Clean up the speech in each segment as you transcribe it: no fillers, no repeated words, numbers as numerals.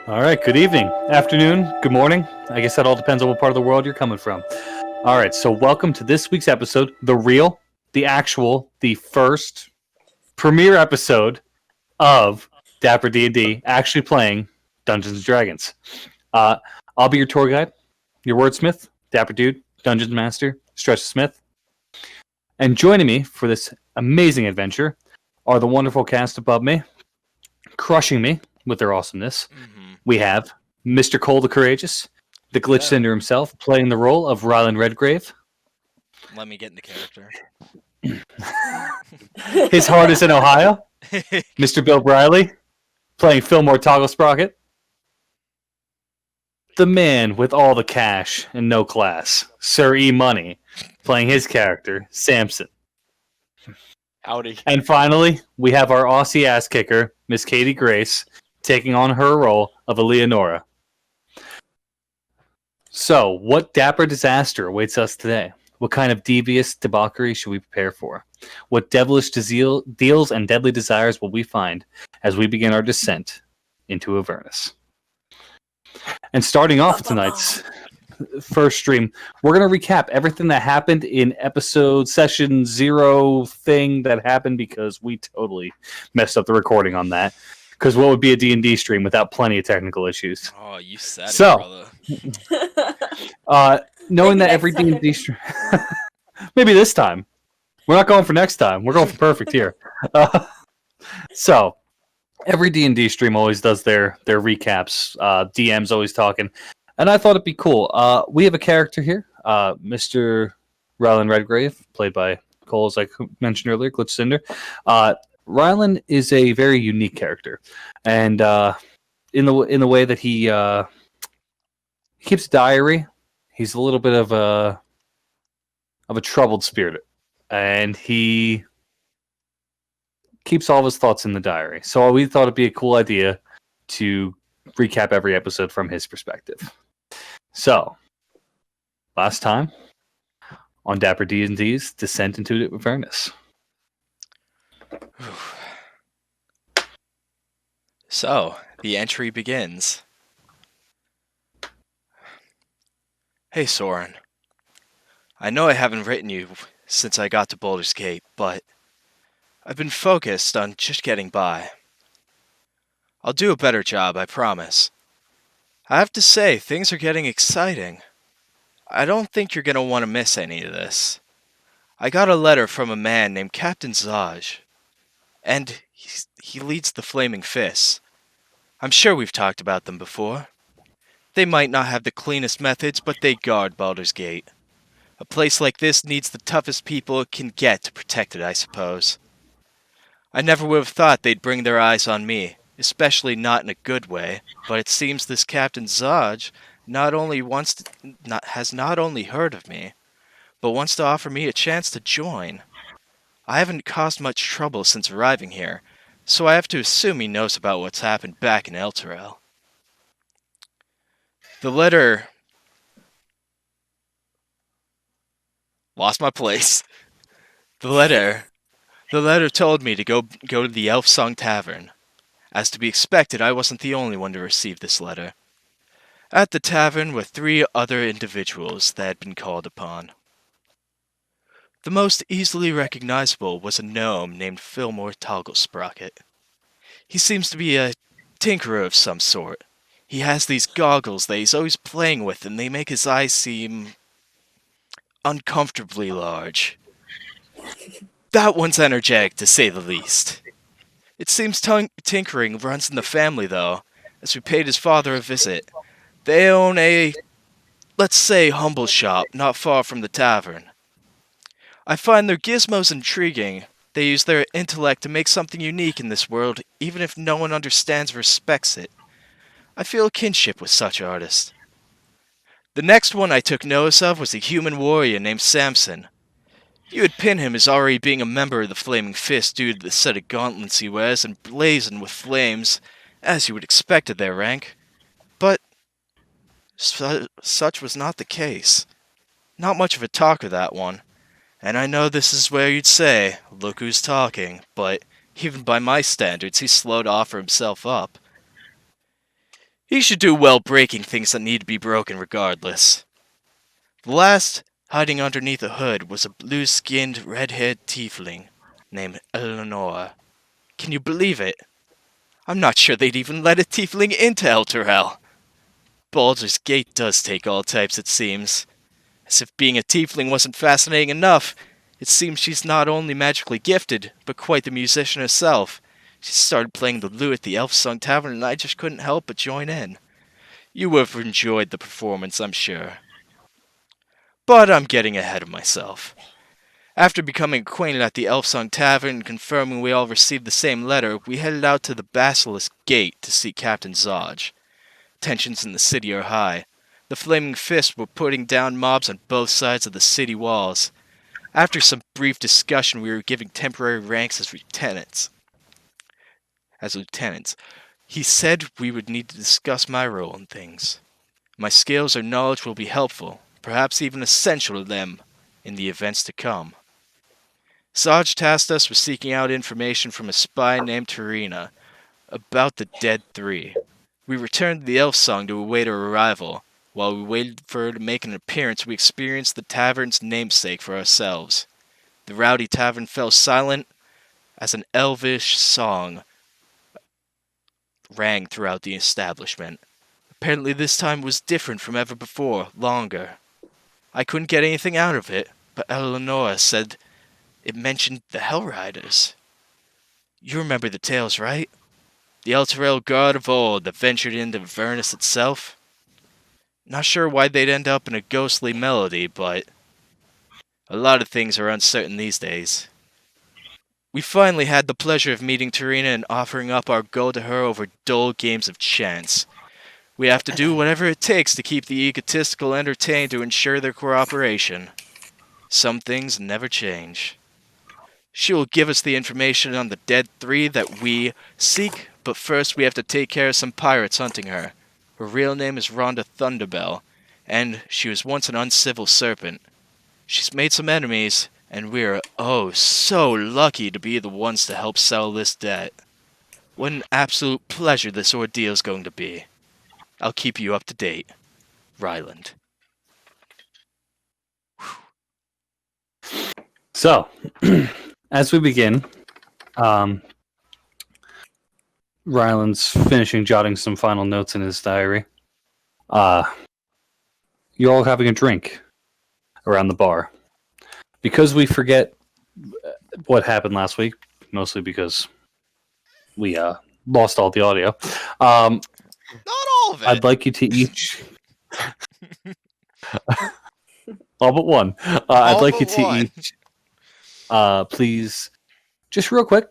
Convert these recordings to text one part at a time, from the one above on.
All right, good evening, afternoon, good morning. I guess that all depends on what part of the world you're coming from. All right, so welcome to this week's episode, the first premiere episode of Dapper D&D, actually playing Dungeons & Dragons. I'll be your tour guide, your wordsmith, Dapper Dude, Dungeons Master, Stretch Smith. And joining me for this amazing adventure are the wonderful cast above me, crushing me with their awesomeness. We have Mr. Cole the Courageous, the Glitch Cinder himself, playing the role of Ryland Redgrave. Let me get into character. His heart is in Ohio. Mr. Bill Briley, playing Fillmore Toggle Sprocket. The man with all the cash and no class, Sir E. Money, playing his character, Samson. Howdy. And finally, we have our Aussie ass kicker, Miss Katie Grace, taking on her role of Eleanora. So, what dapper disaster awaits us today? What kind of devious debauchery should we prepare for? What devilish deals and deadly desires will we find as we begin our descent into Avernus? And starting off tonight's first stream, we're going to recap everything that happened in episode session 0 thing that happened because we totally messed up the recording on that. Because what would be a D&D stream without plenty of technical issues? Oh, you said it, brother. Knowing that every D&D stream... Maybe this time. We're not going for next time. We're going for perfect here. So, every D&D stream always does their recaps. DM's always talking. And I thought it'd be cool. We have a character here. Mr. Ryland Redgrave, played by Cole, as I mentioned earlier, Glitch Cinder. Ryland is a very unique character, and in the way that he keeps a diary, he's a little bit of a troubled spirit, and he keeps all of his thoughts in the diary. So we thought it'd be a cool idea to recap every episode from his perspective. So, last time on Dapper D&D's Descent into Avernus. So, the entry begins. Hey, Soren. I know I haven't written you since I got to Baldur's Gate, but I've been focused on just getting by. I'll do a better job, I promise. I have to say, things are getting exciting. I don't think you're going to want to miss any of this. I got a letter from a man named Captain Zaj. And he leads the Flaming Fists. I'm sure we've talked about them before. They might not have the cleanest methods, but they guard Baldur's Gate. A place like this needs the toughest people it can get to protect it, I suppose. I never would have thought they'd bring their eyes on me, especially not in a good way, but it seems this Captain Zaj has not only heard of me, but wants to offer me a chance to join. I haven't caused much trouble since arriving here, so I have to assume he knows about what's happened back in Elturel. The letter... Lost my place. The letter told me to go to the Elfsong Tavern. As to be expected, I wasn't the only one to receive this letter. At the tavern were 3 other individuals that had been called upon. The most easily recognizable was a gnome named Fillmore Toggle Sprocket. He seems to be a tinkerer of some sort. He has these goggles that he's always playing with, and they make his eyes seem uncomfortably large. That one's energetic, to say the least. It seems tinkering runs in the family, though, as we paid his father a visit. They own a, let's say, humble shop not far from the tavern. I find their gizmos intriguing. They use their intellect to make something unique in this world, even if no one understands or respects it. I feel a kinship with such artists. The next one I took notice of was a human warrior named Samson. You would pin him as already being a member of the Flaming Fist due to the set of gauntlets he wears and blazing with flames, as you would expect of their rank. But such was not the case. Not much of a talker, that one. And I know this is where you'd say, look who's talking, but even by my standards, he's slow to offer himself up. He should do well breaking things that need to be broken regardless. The last hiding underneath a hood was a blue-skinned, red-haired tiefling named Eleanora. Can you believe it? I'm not sure they'd even let a tiefling into Elturel. Baldur's Gate does take all types, it seems. As if being a tiefling wasn't fascinating enough, it seems she's not only magically gifted, but quite the musician herself. She started playing the lute at the Elfsong Tavern and I just couldn't help but join in. You would have enjoyed the performance, I'm sure. But I'm getting ahead of myself. After becoming acquainted at the Elfsong Tavern and confirming we all received the same letter, we headed out to the Basilisk Gate to see Captain Zodge. Tensions in the city are high. The Flaming Fists were putting down mobs on both sides of the city walls. After some brief discussion, we were given temporary ranks as lieutenants. He said we would need to discuss my role in things. My skills or knowledge will be helpful, perhaps even essential to them, in the events to come. Saj tasked us with seeking out information from a spy named Tarina about the Dead Three. We returned to the Elfsong to await her arrival. While we waited for her to make an appearance, we experienced the tavern's namesake for ourselves. The rowdy tavern fell silent as an elvish song rang throughout the establishment. Apparently this time was different from ever before, longer. I couldn't get anything out of it, but Eleanora said it mentioned the Hellriders. You remember the tales, right? The Elturel god of old that ventured into Avernus itself? Not sure why they'd end up in a ghostly melody, but a lot of things are uncertain these days. We finally had the pleasure of meeting Tarina and offering up our gold to her over dull games of chance. We have to do whatever it takes to keep the egotistical entertained to ensure their cooperation. Some things never change. She will give us the information on the Dead Three that we seek, but first we have to take care of some pirates hunting her. Her real name is Rhonda Thunderbell, and she was once an uncivil serpent. She's made some enemies, and we're oh so lucky to be the ones to help settle this debt. What an absolute pleasure this ordeal's going to be. I'll keep you up to date. Ryland. So, as we begin, Ryland's finishing jotting some final notes in his diary. You're all having a drink around the bar. Because we forget what happened last week, mostly because we lost all the audio. Not all of it. I'd like you to each... all but one. I'd like you to each... please, just real quick,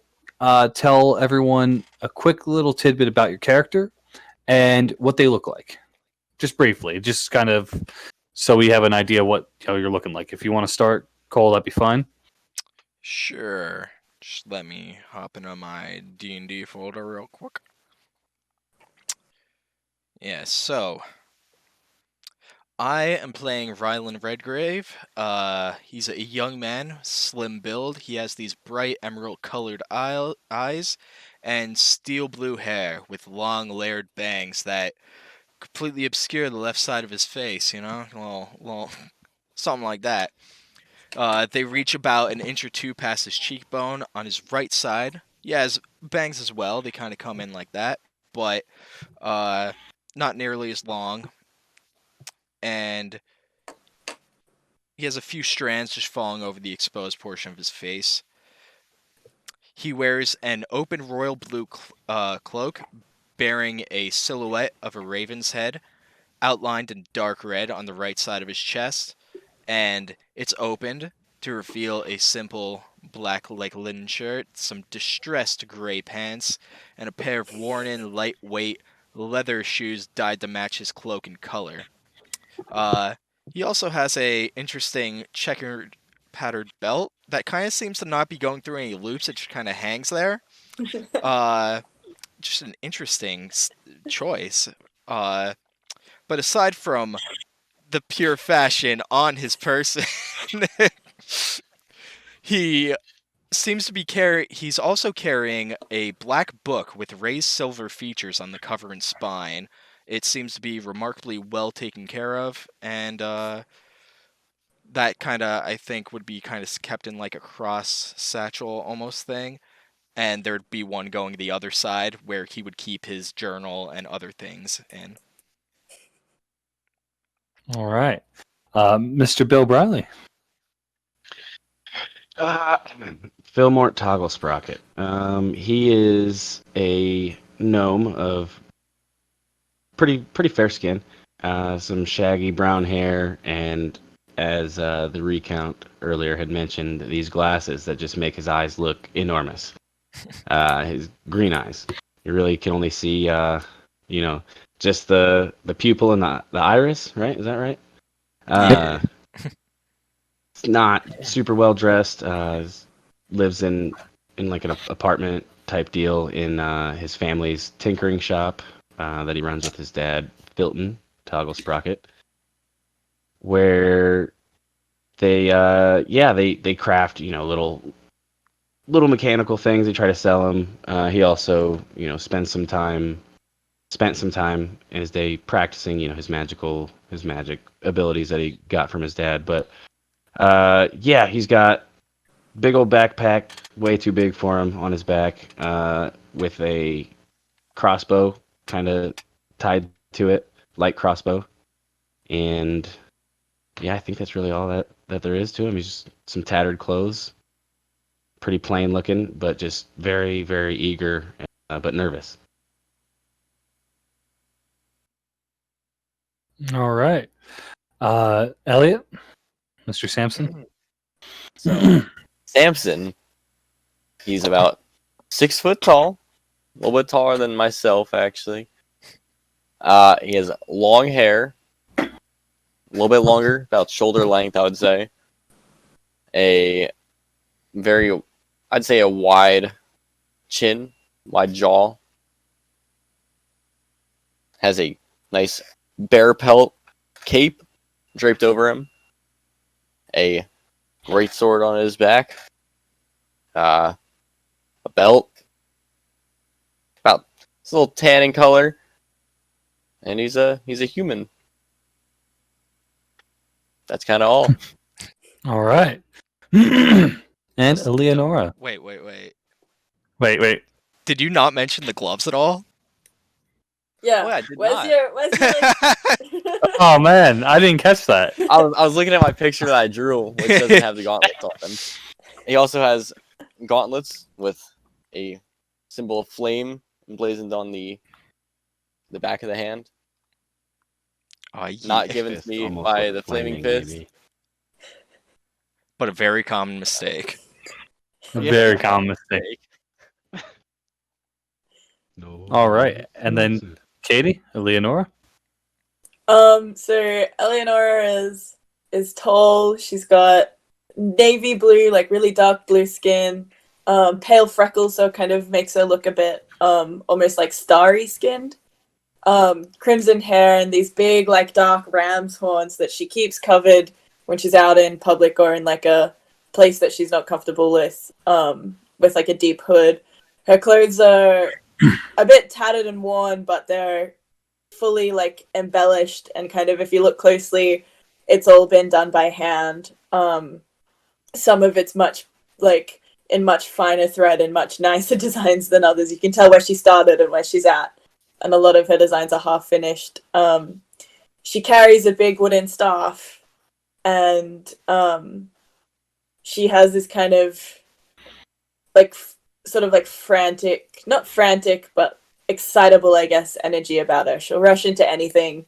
tell everyone a quick little tidbit about your character and what they look like. Just briefly, just kind of so we have an idea what you're looking like. If you want to start, Cole, that'd be fine. Sure. Just let me hop into my D&D folder real quick. Yeah, so I am playing Ryland Redgrave. He's a young man, slim build. He has these bright emerald-colored eyes and steel blue hair with long layered bangs that completely obscure the left side of his face. You know, well, something like that. They reach about an inch or two past his cheekbone on his right side. He has bangs as well. They kind of come in like that, but not nearly as long. And he has a few strands just falling over the exposed portion of his face. He wears an open royal blue cloak bearing a silhouette of a raven's head outlined in dark red on the right side of his chest, and it's opened to reveal a simple black linen shirt, some distressed gray pants, and a pair of worn-in lightweight leather shoes dyed to match his cloak in color. He also has a interesting checkered patterned belt that kind of seems to not be going through any loops. It just kind of hangs there. Just an interesting choice. But aside from the pure fashion on his person, he seems to be he's also carrying a black book with raised silver features on the cover and spine, It seems to be remarkably well taken care of, and that kind of, I think, would be kind of kept in like a cross satchel almost thing, and there'd be one going the other side where he would keep his journal and other things in. All right. Mr. Bill Briley. Fillmort Toggle Sprocket. He is a gnome of pretty fair skin, some shaggy brown hair, and as the recount earlier had mentioned, these glasses that just make his eyes look enormous. His green eyes. You really can only see, just the pupil and the iris, right? Is that right? It's not super well dressed. Lives in like an apartment type deal in his family's tinkering shop that he runs with his dad, Filton Toggle Sprocket, where they craft little mechanical things. They try to sell them. He also spent some time in his day practicing his magic abilities that he got from his dad. But he's got big old backpack, way too big for him, on his back, with a crossbow kind of tied to it, light crossbow. And I think that's really all that there is to him. He's just some tattered clothes, pretty plain looking, but just very, very eager, but nervous. All right. Elliot? Mr. Sampson? So, Samson, he's about 6 foot tall, a little bit taller than myself, actually. He has long hair, a little bit longer, about shoulder length, I would say. I'd say a wide chin, wide jaw. Has a nice bear pelt cape draped over him. A great sword on his back. A belt. It's a little tan in color. And he's a human. That's kind of all. All right. And Eleanora. Wait. Wait. Did you not mention the gloves at all? Yeah. Oh, I did where's not. your like... Oh man, I didn't catch that. I was looking at my picture that I drew, which doesn't have the gauntlets on them. He also has gauntlets with a symbol of flame emblazoned on the back of the hand. Oh, yeah. Not given to me Almost by like the flaming fist. maybe. But a very common mistake. A very common mistake. No. All right. And then Katie, Eleanora. So Eleanora is tall. She's got navy blue, like really dark blue skin, pale freckles, so it kind of makes her look a bit almost like starry skinned. Crimson hair and these big like dark ram's horns that she keeps covered when she's out in public or in like a place that she's not comfortable with like a deep hood. Her clothes are a bit tattered and worn, but they're fully like embellished, and kind of if you look closely, it's all been done by hand. Some of it's much like in much finer thread and much nicer designs than others. You can tell where she started and where she's at, and a lot of her designs are half finished. She carries a big wooden staff, and she has this kind of like sort of like frantic, not frantic, but excitable, I guess, energy about her. She'll rush into anything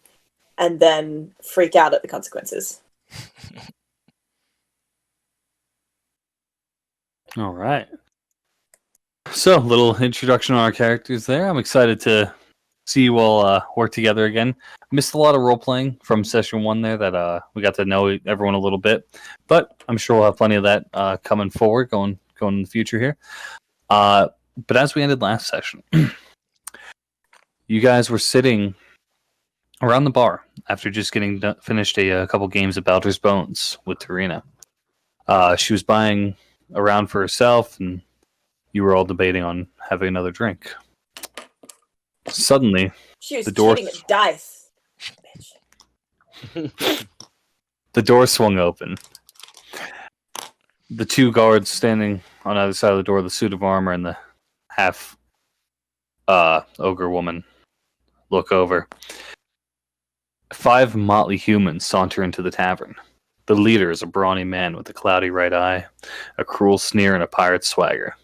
and then freak out at the consequences. All right. So, little introduction on our characters there. I'm excited to see you all work together again. Missed a lot of role playing from session 1 there that we got to know everyone a little bit, but I'm sure we'll have plenty of that coming forward, going in the future here. But as we ended last session, you guys were sitting around the bar after just getting finished a couple games of Baldur's Bones with Tarina. She was buying around for herself, and you were all debating on having another drink. Suddenly, She was The door- cheating at dice. Bitch. the door swung open. The two guards standing on either side of the door, the suit of armor and the half ogre woman, look over. 5 motley humans saunter into the tavern. The leader is a brawny man with a cloudy right eye, a cruel sneer, and a pirate swagger.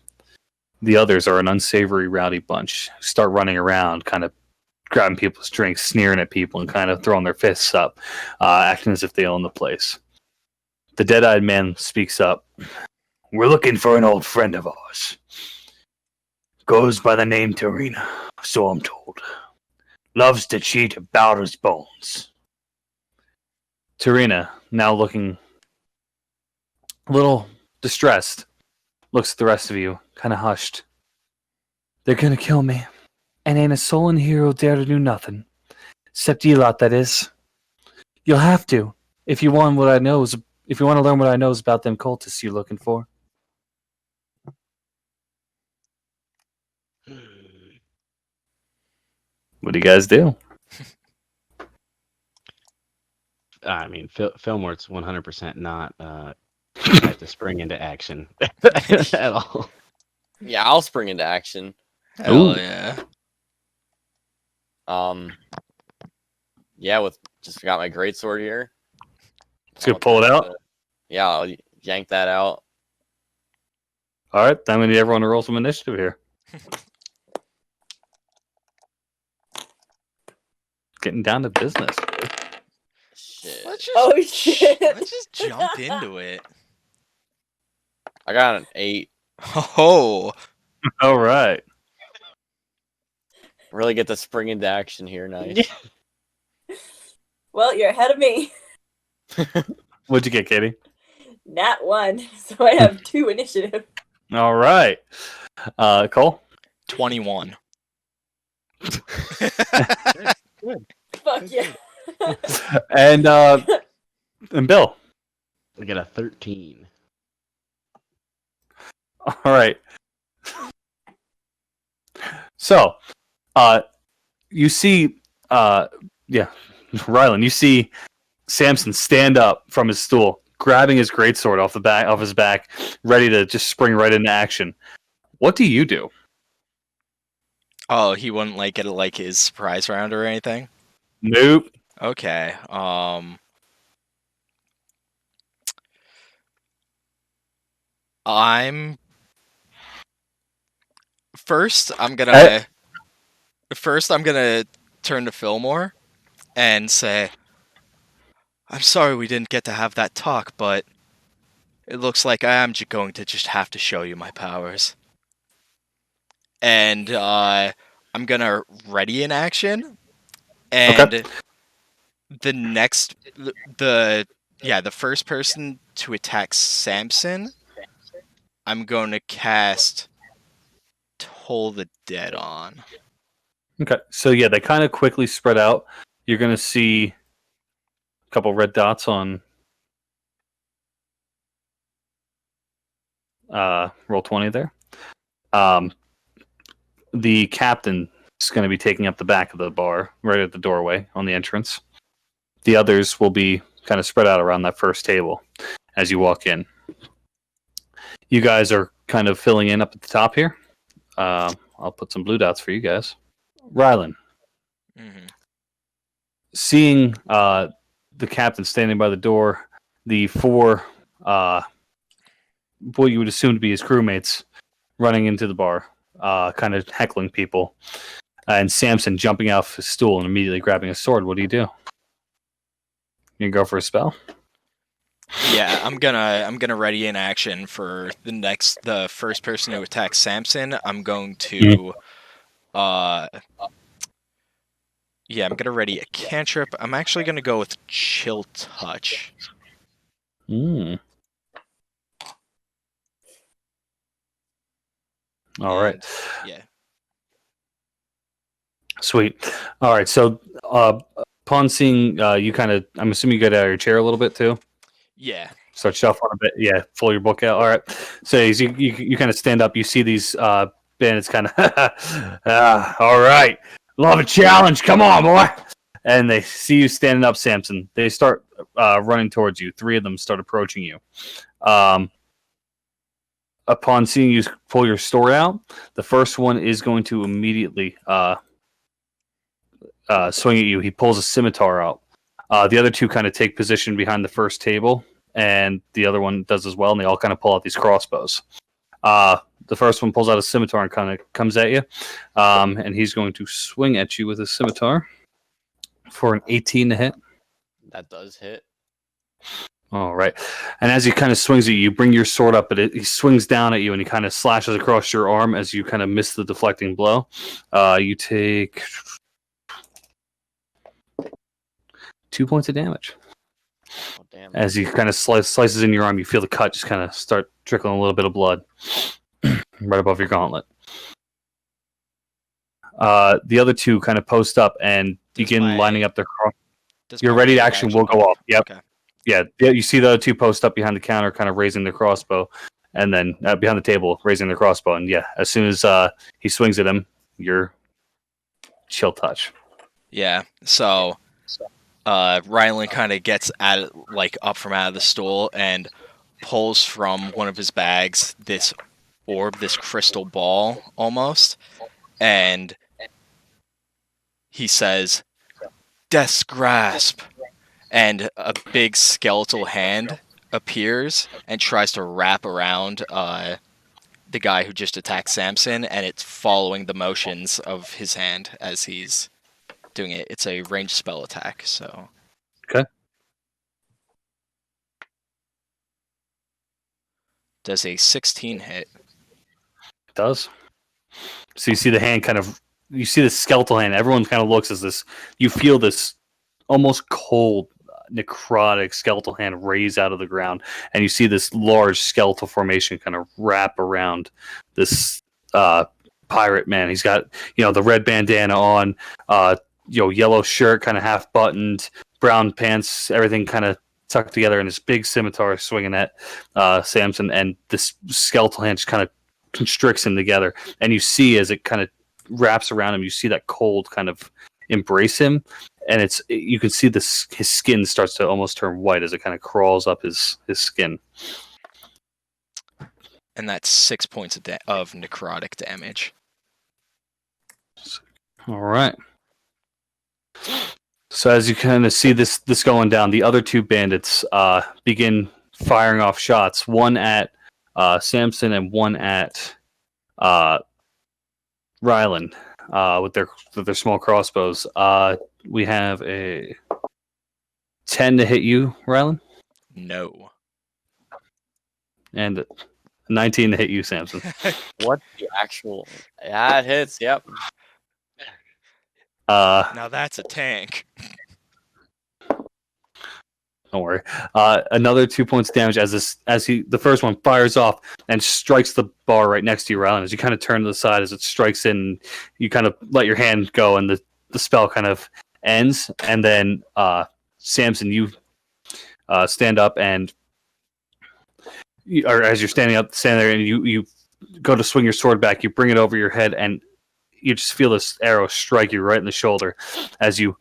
The others are an unsavory, rowdy bunch who start running around, kind of grabbing people's drinks, sneering at people, and kind of throwing their fists up, acting as if they own the place. The dead-eyed man speaks up. We're looking for an old friend of ours. Goes by the name Tarina, so I'm told. Loves to cheat at Baldur's bones. Tarina, now looking a little distressed, looks at the rest of you, kind of hushed. They're gonna kill me, and ain't a soul in here who'll dare to do nothing. Except you lot, that is. You'll have to, if you want to learn what I know about them cultists you're looking for. What do you guys do? I mean, Fillmore's 100% not have to spring into action at all. Yeah, I'll spring into action. Hell Ooh. yeah. Yeah, with just got my greatsword here. Just gonna pull it out? Yeah, I'll yank that out. All right, then we need everyone to roll some initiative here. Getting down to business. Shit. Let's just, Oh shit. let's just jump into it. I got an 8. Oh, All right. Really get to spring into action here. Nice. Well, you're ahead of me. What'd you get, Katie? Nat 1, so I have 2 initiative. All right. Cole? 21. Fuck yeah. And Bill. We get a 13. All right. So, you see, Rylan, you see Samson stand up from his stool, grabbing his greatsword off his back, ready to just spring right into action. What do you do? Oh, he wouldn't like get like his surprise round or anything? Nope. Okay. I'm first I'm gonna turn to Fillmore and say, I'm sorry we didn't get to have that talk, but it looks like I am going to just have to show you my powers. And I'm gonna ready in action, and Okay. the first person to attack Samson, I'm going to cast Toll the Dead on. Okay. So, yeah, they kind of quickly spread out. You're going to see a couple red dots on roll 20 there. The captain is going to be taking up the back of the bar, right at the doorway on the entrance. The others will be kind of spread out around that first table as you walk in. You guys are kind of filling in up at the top here. I'll put some blue dots for you guys. Rylan, Mm-hmm. seeing the captain standing by the door, the 4 what you would assume to be his crewmates running into the bar, kind of heckling people, and Samson jumping off his stool and immediately grabbing a sword. What do? You can go for a spell? Yeah, I'm gonna ready in action for the first person to attack Samson. I'm going to I'm gonna ready a cantrip. I'm actually gonna go with Chill Touch. All right. Yeah. Sweet. All right. So, upon seeing you I'm assuming you get out of your chair a little bit too. Yeah. Start shuffling a bit. Yeah. Pull your book out. All right. So as you kind of stand up, you see these bandits kind of, all right. Love a challenge. Come on, boy. And they see you standing up, Samson. They start running towards you. 3 of them start approaching you. Upon seeing you pull your sword out, the first one is going to immediately swing at you. He pulls a scimitar out. The other 2 kind of take position behind the first table, and the other one does as well, and they all kind of pull out these crossbows. The first one pulls out a scimitar and kind of comes at you, and he's going to swing at you with his scimitar for an 18 to hit. That does hit. All right. And as he kind of swings at you, you bring your sword up, but he swings down at you, and he kind of slashes across your arm as you kind of miss the deflecting blow. You take 2 points of damage. Oh, damn. As he kind of slices in your arm, you feel the cut just kind of start trickling a little bit of blood right above your gauntlet. The other 2 kind of post up and begin lining up their cross. Your ready to action will go off. Yep. Okay. Yeah, you see the other 2 post up behind the counter, kind of raising their crossbow, and then behind the table, raising their crossbow. And yeah, as soon as he swings at him, you're chill touch. Yeah. So, Rylan kind of gets up from out of the stool and pulls from one of his bags this orb, this crystal ball almost, and he says, "Death's grasp." And a big skeletal hand appears and tries to wrap around the guy who just attacked Samson, and it's following the motions of his hand as he's doing it. It's a ranged spell attack, so... Okay. Does a 16 hit? It does. So you see the hand you see the skeletal hand. Everyone kind of looks as this, you feel this almost cold, necrotic skeletal hand raise out of the ground, and you see this large skeletal formation kind of wrap around this pirate man. He's got the red bandana on, yellow shirt, kind of half buttoned, brown pants, everything kind of tucked together, and this big scimitar swinging at Samson, and this skeletal hand just kind of constricts him together, and you see as it kind of wraps around him, you see that cold kind of embrace him, and you can see his skin starts to almost turn white as it kind of crawls up his skin. And that's 6 points of necrotic damage. All right. So as you kind of see this going down, the other 2 bandits begin firing off shots, one at Samson and one at Rylan with their small crossbows. We have a 10 to hit you, Rylan. No. And 19 to hit you, Samson. What the actual... Yeah, it hits, yep. Now that's a tank. Don't worry. Another 2 points of damage as the first one fires off and strikes the bar right next to you, Rylan. As you kind of turn to the side as it strikes in, you kind of let your hand go, and the spell kind of ends. And then Samson, you stand up, and or as you're standing there, and you go to swing your sword back, you bring it over your head, and you just feel this arrow strike you right in the shoulder as you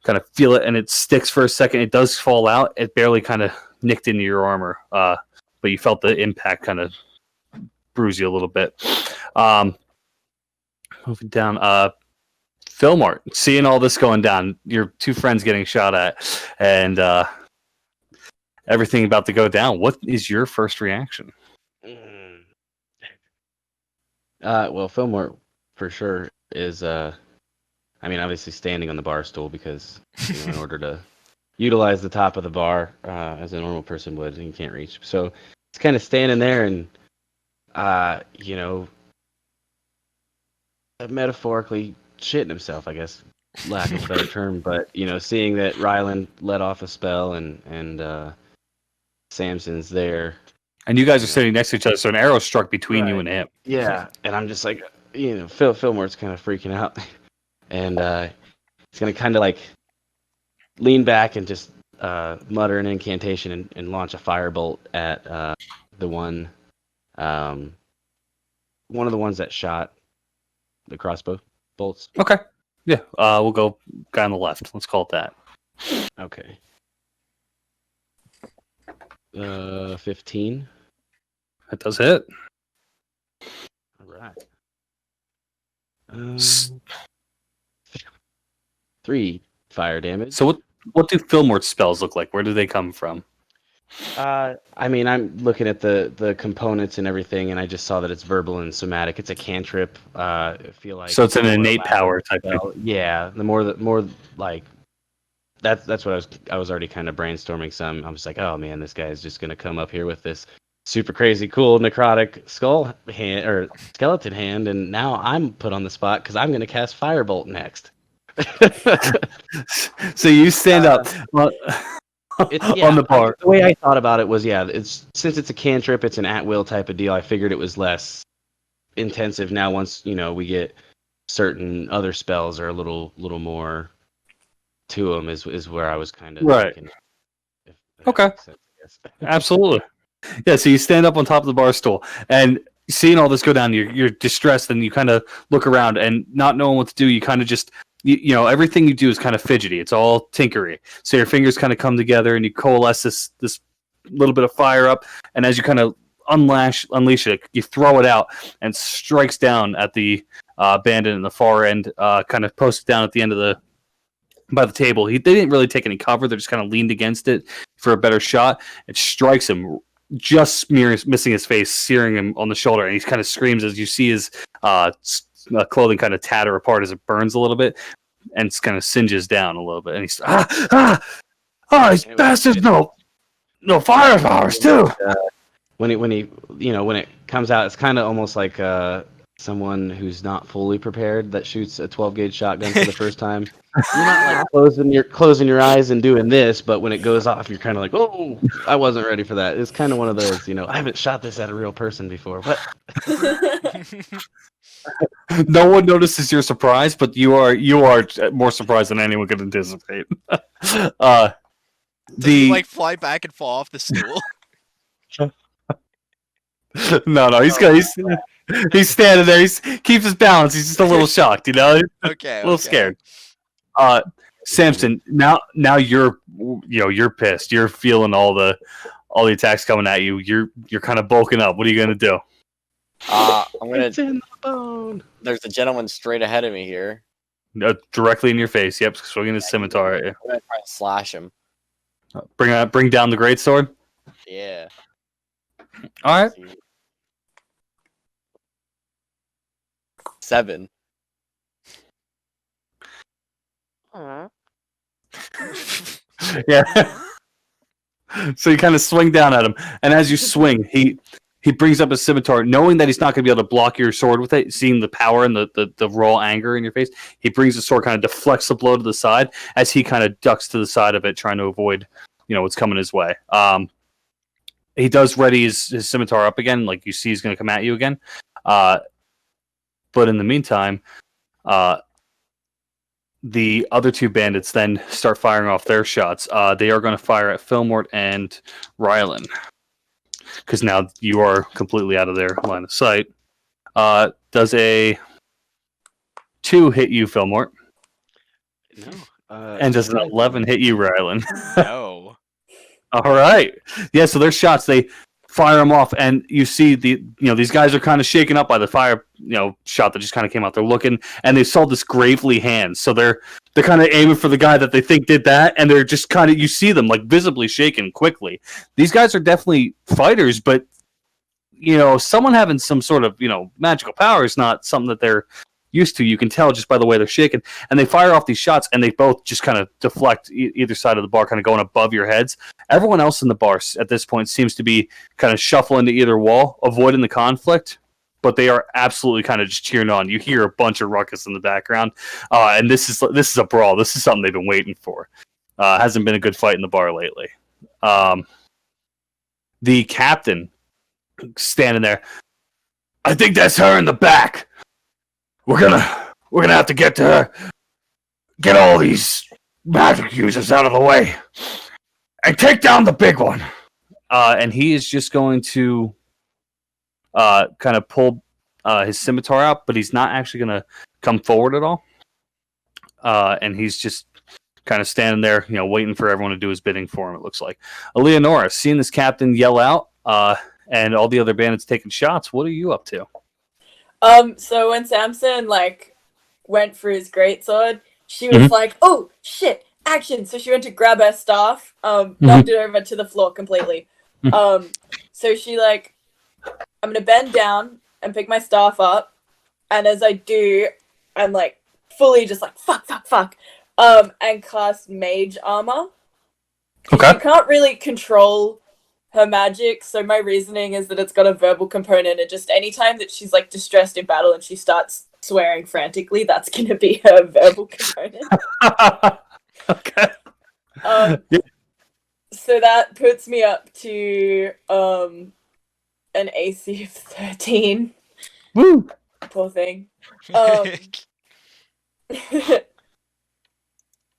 kind of feel it, and it sticks for a second. It does fall out. It barely kind of nicked into your armor, but you felt the impact kind of bruise you a little bit. Moving down, Fillmore, seeing all this going down, your 2 friends getting shot at, and everything about to go down. What is your first reaction? Well, Fillmore for sure is obviously standing on the bar stool because in order to utilize the top of the bar as a normal person would, and you can't reach. So it's kind of standing there and metaphorically shitting himself, I guess, lack of a better term. But seeing that Rylan let off a spell and Samson's there, and you guys are sitting next to each other, so an arrow struck between you and him. Yeah, and I'm just like, Fillmore's kind of freaking out. And he's going to kind of like lean back and just mutter an incantation and launch a firebolt at the one of the ones that shot the crossbow bolts. Okay. Yeah, we'll go guy on the left. Let's call it that. Okay. 15. That does hit. All right. S- 3 fire damage. So what do Fillmort spells look like? Where do they come from? I mean, I'm looking at the components and everything, and I just saw that it's verbal and somatic. It's a cantrip. I feel like So it's an the more innate elaborate power type thing. spell- Yeah, the more like that's what I was already kind of brainstorming some. I was like, oh man, this guy is just gonna come up here with this super crazy cool necrotic skull hand or skeleton hand, and now I'm put on the spot because I'm gonna cast Firebolt next. So you stand up on the bar. The way I thought about it was, it's since it's a cantrip, it's an at-will type of deal. I figured it was less intensive. Now, once we get certain other spells are a little more to them, is where I was kind of Right. thinking, if that Okay. makes sense, I guess. Absolutely. Yeah, so you stand up on top of the bar stool and seeing all this go down, you're distressed and you kind of look around and not knowing what to do, you kind of just everything you do is kind of fidgety. It's all tinkery. So your fingers kind of come together and you coalesce this little bit of fire up, and as you kind of unleash it, you throw it out and strikes down at the bandit in the far end, kind of posted down at the end of by the table. They didn't really take any cover. They just kind of leaned against it for a better shot. It strikes him, just missing his face, searing him on the shoulder, and he kind of screams as you see his clothing kind of tatter apart as it burns a little bit, and it kind of singes down a little bit. And he's these bastards! No fire powers too. When it comes out, it's kind of almost like someone who's not fully prepared that shoots a 12-gauge shotgun for the first time. You're not like closing your eyes and doing this, but when it goes off, you're kind of like, oh, I wasn't ready for that. It's kind of one of those, I haven't shot this at a real person before. What? No one notices your surprise, but you are more surprised than anyone could anticipate. Does he like fly back and fall off the stool? No, he's standing there. He keeps his balance. He's just a little shocked, Okay. a little scared. Samson, now you're pissed. You're feeling all the attacks coming at you. You're kind of bulking up. What are you gonna do? I'm gonna. It's in the bone. There's a gentleman straight ahead of me here. Directly in your face. Yep, swinging his scimitar at you. I'm gonna try and slash him. Bring down the greatsword. Yeah. All right. 7. Yeah. So you kind of swing down at him, and as you swing, he brings up his scimitar, knowing that he's not going to be able to block your sword with it, seeing the power and the raw anger in your face. He brings the sword, kind of deflects the blow to the side as he kind of ducks to the side of it, trying to avoid what's coming his way. He does ready his scimitar up again, like you see he's going to come at you again. But in the meantime, the other two bandits then start firing off their shots. They are going to fire at Fillmort and Rylan, because now you are completely out of their line of sight. Does a 2 hit you, Fillmort? No. And does an 11 hit you, Rylan? No. All right. Yeah, so their shots, they fire them off, and you see these guys are kind of shaken up by the fire, shot that just kind of came out. They're looking, and they saw this gravely hand, so they're kind of aiming for the guy that they think did that, and they're just kind of, you see them like visibly shaken quickly. These guys are definitely fighters, but someone having some sort of magical power is not something that they're used to. You can tell just by the way they're shaking, and they fire off these shots, and they both just kind of deflect either side of the bar, kind of going above your heads. Everyone else in the bar at this point seems to be kind of shuffling to either wall, avoiding the conflict, but they are absolutely kind of just cheering on. You hear a bunch of ruckus in the background, and this is a brawl. This is something they've been waiting for. Hasn't been a good fight in the bar lately. The captain standing there. I think that's her in the back. We're gonna have to get to her. Get all these magic users out of the way, and take down the big one. And he is just going to kind of pull his scimitar out, but he's not actually going to come forward at all. and he's just kind of standing there, waiting for everyone to do his bidding for him. It looks like Eleanora, seeing this captain yell out, and all the other bandits taking shots. What are you up to? So when Samson went for his greatsword, she was like, "Oh shit, action!" So she went to grab her staff, knocked it over to the floor completely. So she I'm gonna bend down and pick my staff up, and as I do, I'm fully just fuck, and cast mage armor. Okay. She can't really control her magic, so my reasoning is that it's got a verbal component, and just anytime that she's distressed in battle and she starts swearing frantically, that's gonna be her verbal component. Okay. Yeah. So that puts me up to an AC of 13. Woo! Poor thing.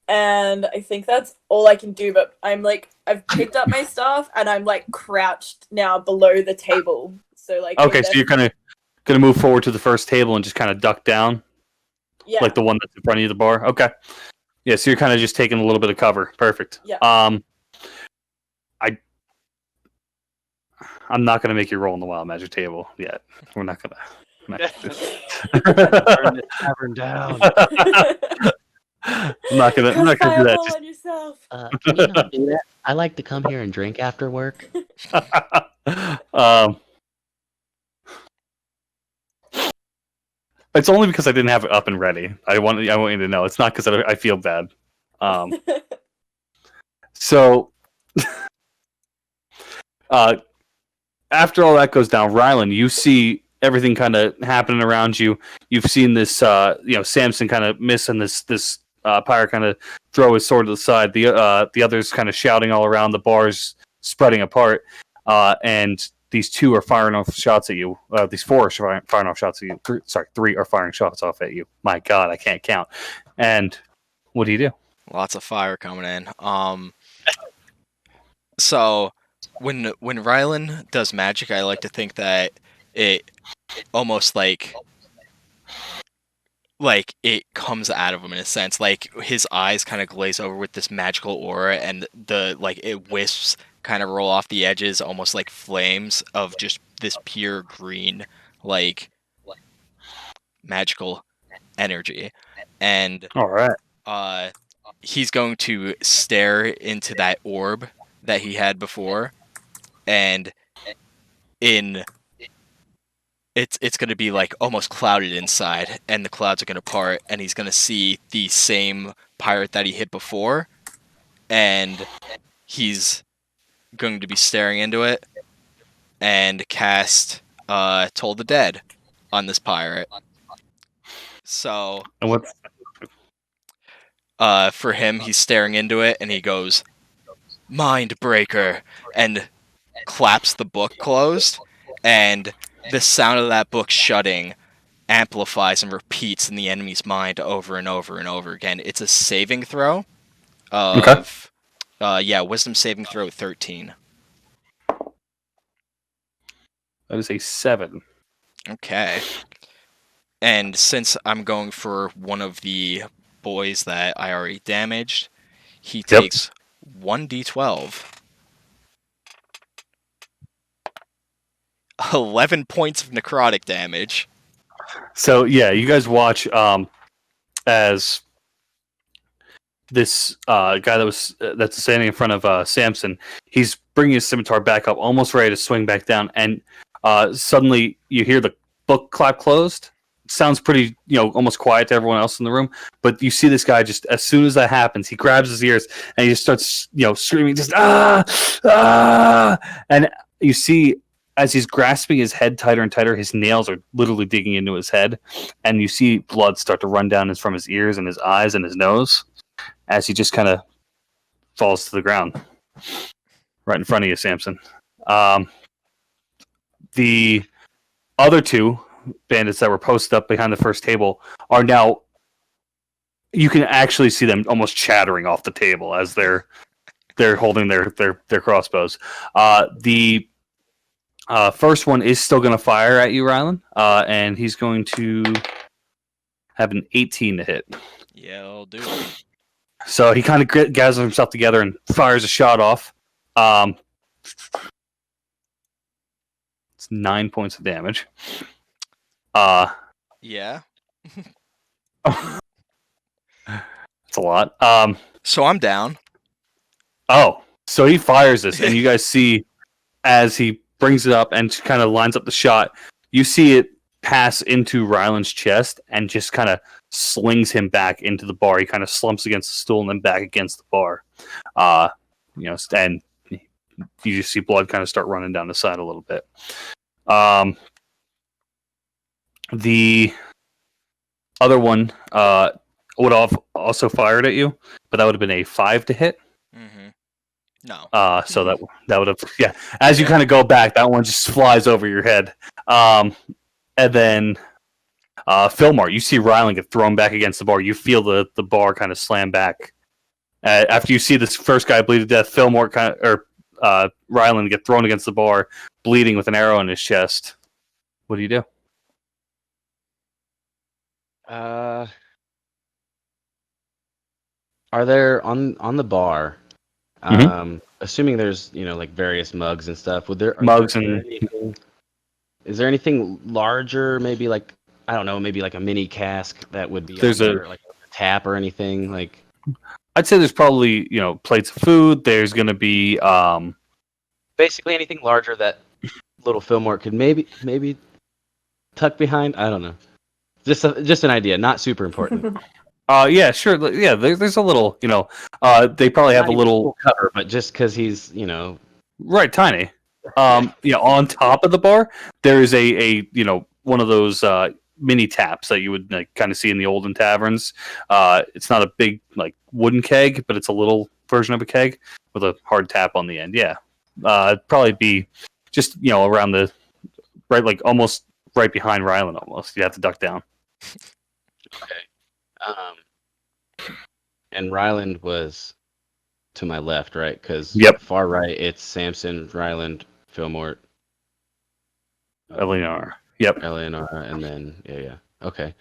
And I think that's all I can do, but I'm I've picked up my staff and I'm crouched now below the table. So okay, so you're kind of gonna move forward to the first table and just kind of duck down, yeah, the one that's in front of you, the bar. Okay, yeah, so you're kind of just taking a little bit of cover. Perfect. Yeah. I'm not gonna make you roll on the wild magic table yet. We're not gonna. Burn this tavern down. I'm not gonna do that. On yourself. Can you not do that? I like to come here and drink after work. It's only because I didn't have it up and ready. I want you to know. It's not because I feel bad. So, after all that goes down, Rylan, you see everything kind of happening around you. You've seen this, Samson kind of miss and this pirate kind of throw his sword to the side. The others kind of shouting all around. The bar's spreading apart, and these two are firing off shots at you. These four are firing off shots at you. Three are firing shots off at you. My God, I can't count. And what do you do? Lots of fire coming in. So when Rylan does magic, I like to think that it almost like it comes out of him in a sense. His eyes kind of glaze over with this magical aura, and it wisps kind of roll off the edges, almost like flames of just this pure green, magical energy. And All right. He's going to stare into that orb that he had before, and it's going to be almost clouded inside, and the clouds are going to part, and he's going to see the same pirate that he hit before, and he's going to be staring into it and cast Toll the Dead on this pirate. So And what? for him, he's staring into it, and he goes, "Mind Breaker," and claps the book closed, and the sound of that book shutting amplifies and repeats in the enemy's mind over and over and over again. It's a saving throw of, wisdom saving throw 13. That is a 7. Okay. And since I'm going for one of the boys that I already damaged, he takes 1d12. 11 points of necrotic damage. So yeah, you guys watch as this guy that's standing in front of Samson. He's bringing his scimitar back up, almost ready to swing back down, and suddenly you hear the book clap closed. It sounds pretty, almost quiet to everyone else in the room. But you see this guy just as soon as that happens, he grabs his ears and he just starts, screaming, just and you see. As he's grasping his head tighter and tighter, his nails are literally digging into his head, and you see blood start to run down from his ears and his eyes and his nose as he just kind of falls to the ground right in front of you, Samson. The other two bandits that were posted up behind the first table are now, you can actually see them almost chattering off the table as they're holding their crossbows. The first one is still going to fire at you, Rylan, and he's going to have an 18 to hit. Yeah, I'll do it. So he kind of gathers himself together and fires a shot off. It's 9 points of damage. Yeah. It's a lot. So I'm down. So he fires this, and you guys see as he brings it up and kind of lines up the shot, you see it pass into Ryland's chest and just kind of slings him back into the bar. He kind of slumps against the stool and then back against the bar. And you just see blood kind of start running down the side a little bit. The other one would have also fired at you, but that would have been a 5 to hit. Mm-hmm. No. So that would have, yeah. As you kind of go back, that one just flies over your head. And then Fillmore, you see Ryland get thrown back against the bar. You feel the bar kind of slam back. After you see this first guy bleed to death, Fillmore Ryland get thrown against the bar, bleeding with an arrow in his chest. What do you do? Are there on the bar? Assuming there's like various mugs and stuff. Is there anything larger? Maybe like I don't know. Maybe like a mini cask that would be There's like a tap or anything like. I'd say there's probably plates of food. There's gonna be basically anything larger that little Fillmore could maybe tuck behind. I don't know. Just an idea, not super important. Yeah, sure. Yeah, there's a little, they probably have a little cover, but just because he's, right, tiny. On top of the bar, there is a one of those mini taps that you would kind of see in the olden taverns. It's not a big wooden keg, but it's a little version of a keg with a hard tap on the end. Yeah, it'd probably be just around the almost right behind Ryland. Almost, you have to duck down. Okay. And Ryland was to my left, right? Because far right, it's Samson, Ryland, Fillmore, Eleanora. Yep. Eleanora, and then yeah. Okay.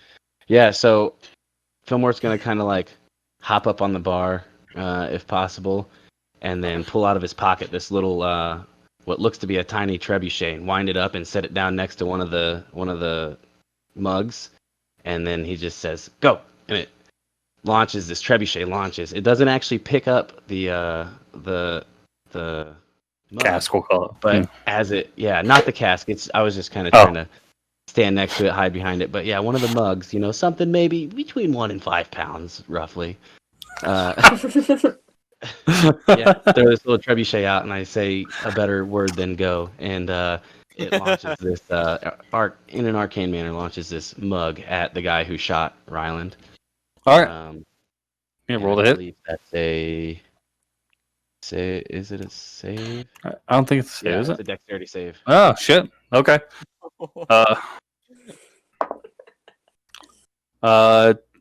Yeah. So Fillmore's gonna kind of hop up on the bar, if possible, and then pull out of his pocket this little what looks to be a tiny trebuchet and wind it up and set it down next to one of the mugs, and then he just says, "Go," and it launches. This trebuchet launches. It doesn't actually pick up the mug, cask, we'll call it. but as it, not the cask. I was just kind of trying to stand next to it, hide behind it. But yeah, one of the mugs, something maybe between 1 and 5 pounds, roughly. Throw this little trebuchet out, and I say a better word than go, and it launches this in an arcane manner, launches this mug at the guy who shot Ryland. All right. Roll the hit. That's a. Is it a save? I don't think it's a save, is it's it? a dexterity save. Oh shit. Okay.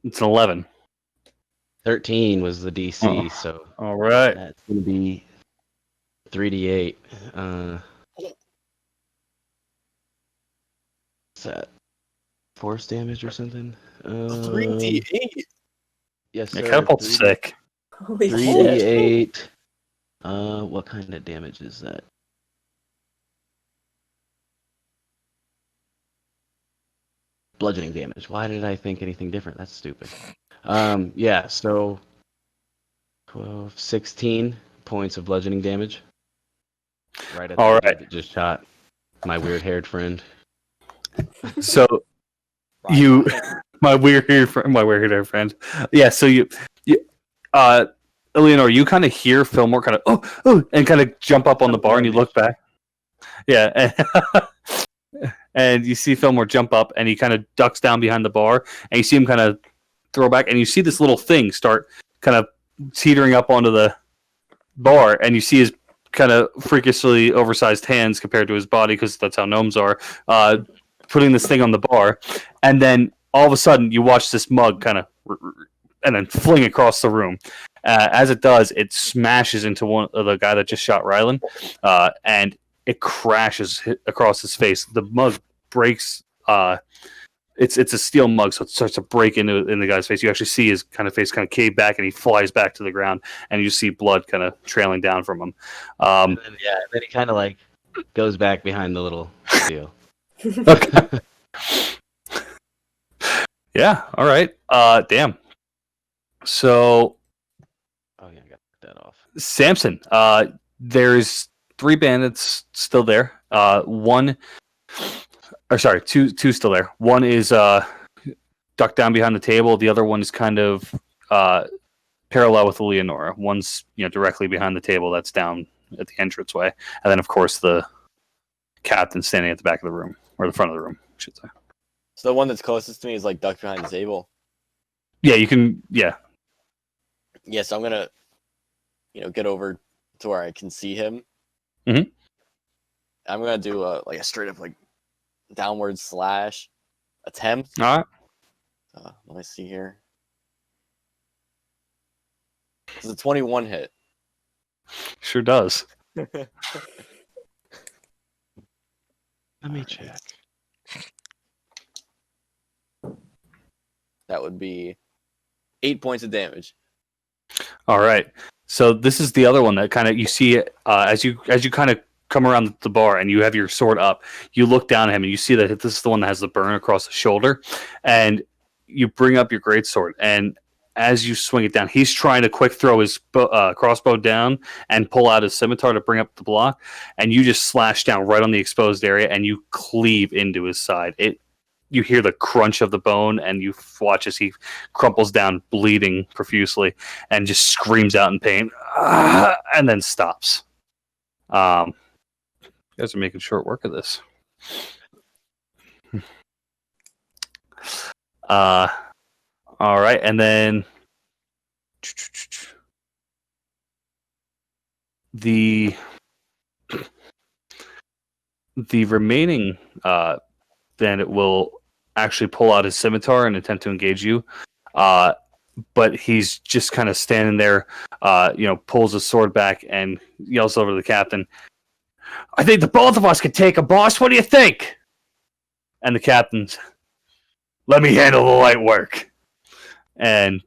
It's an 11. 13 was the DC, so. All right. That's gonna be 3d8. What's that? Force damage or something? 3d8. Yes, sir. Yeah, catapult's sick. Holy shit. 3d8. What kind of damage is that? Bludgeoning damage. Why did I think anything different? That's stupid. So 12, 16 points of bludgeoning damage. Right at the dude that just shot my weird-haired friend. So my weird-haired friend. Yeah. So Eleanor, you kind of hear Fillmore kind of and kind of jump up on the bar, and you look back. Yeah, and you see Fillmore jump up, and he kind of ducks down behind the bar, and you see him kind of throw back, and you see this little thing start kind of teetering up onto the bar, and you see his kind of freakishly oversized hands compared to his body, because that's how gnomes are, putting this thing on the bar, and then all of a sudden you watch this mug kind of and then fling across the room. As it does, it smashes into one of the guy that just shot Ryland, and it crashes across his face. The mug breaks it's a steel mug, so it starts to break in the guy's face. You actually see his kind of face kind of cave back, and he flies back to the ground, and you see blood kind of trailing down from him. And then he kind of like goes back behind the little steel. Okay. Yeah. All right. Damn. So, Oh yeah, I got that off. Samson, there's 3 bandits still there. Two still there. One is ducked down behind the table. The other one is kind of parallel with Eleanora. One's directly behind the table that's down at the entranceway, and then of course the captain standing at the back of the room or the front of the room, I should say. So the one that's closest to me is like ducked behind the table. Yeah, you can. Yeah. Yes, I'm gonna, get over to where I can see him. Mhm. I'm gonna do a straight up downward slash attempt. All right. Let me see here. It's a 21 hit. Sure does. Let me check. That would be 8 points of damage. All right. So this is the other one that kind of you see as you kind of come around the bar and you have your sword up. You look down at him and you see that this is the one that has the burn across the shoulder, and you bring up your greatsword, and as you swing it down, he's trying to quick throw his crossbow down and pull out his scimitar to bring up the block, and you just slash down right on the exposed area and you cleave into his side. You hear the crunch of the bone, and you watch as he crumples down, bleeding profusely, and just screams out in pain, and then stops. You guys are making short work of this. All right, and then the remaining bandit will actually pull out his scimitar and attempt to engage you, but he's just kind of standing there, pulls his sword back and yells over to the captain, "I think the both of us can take a boss. What do you think?" And the captain's, "Let me handle the light work." And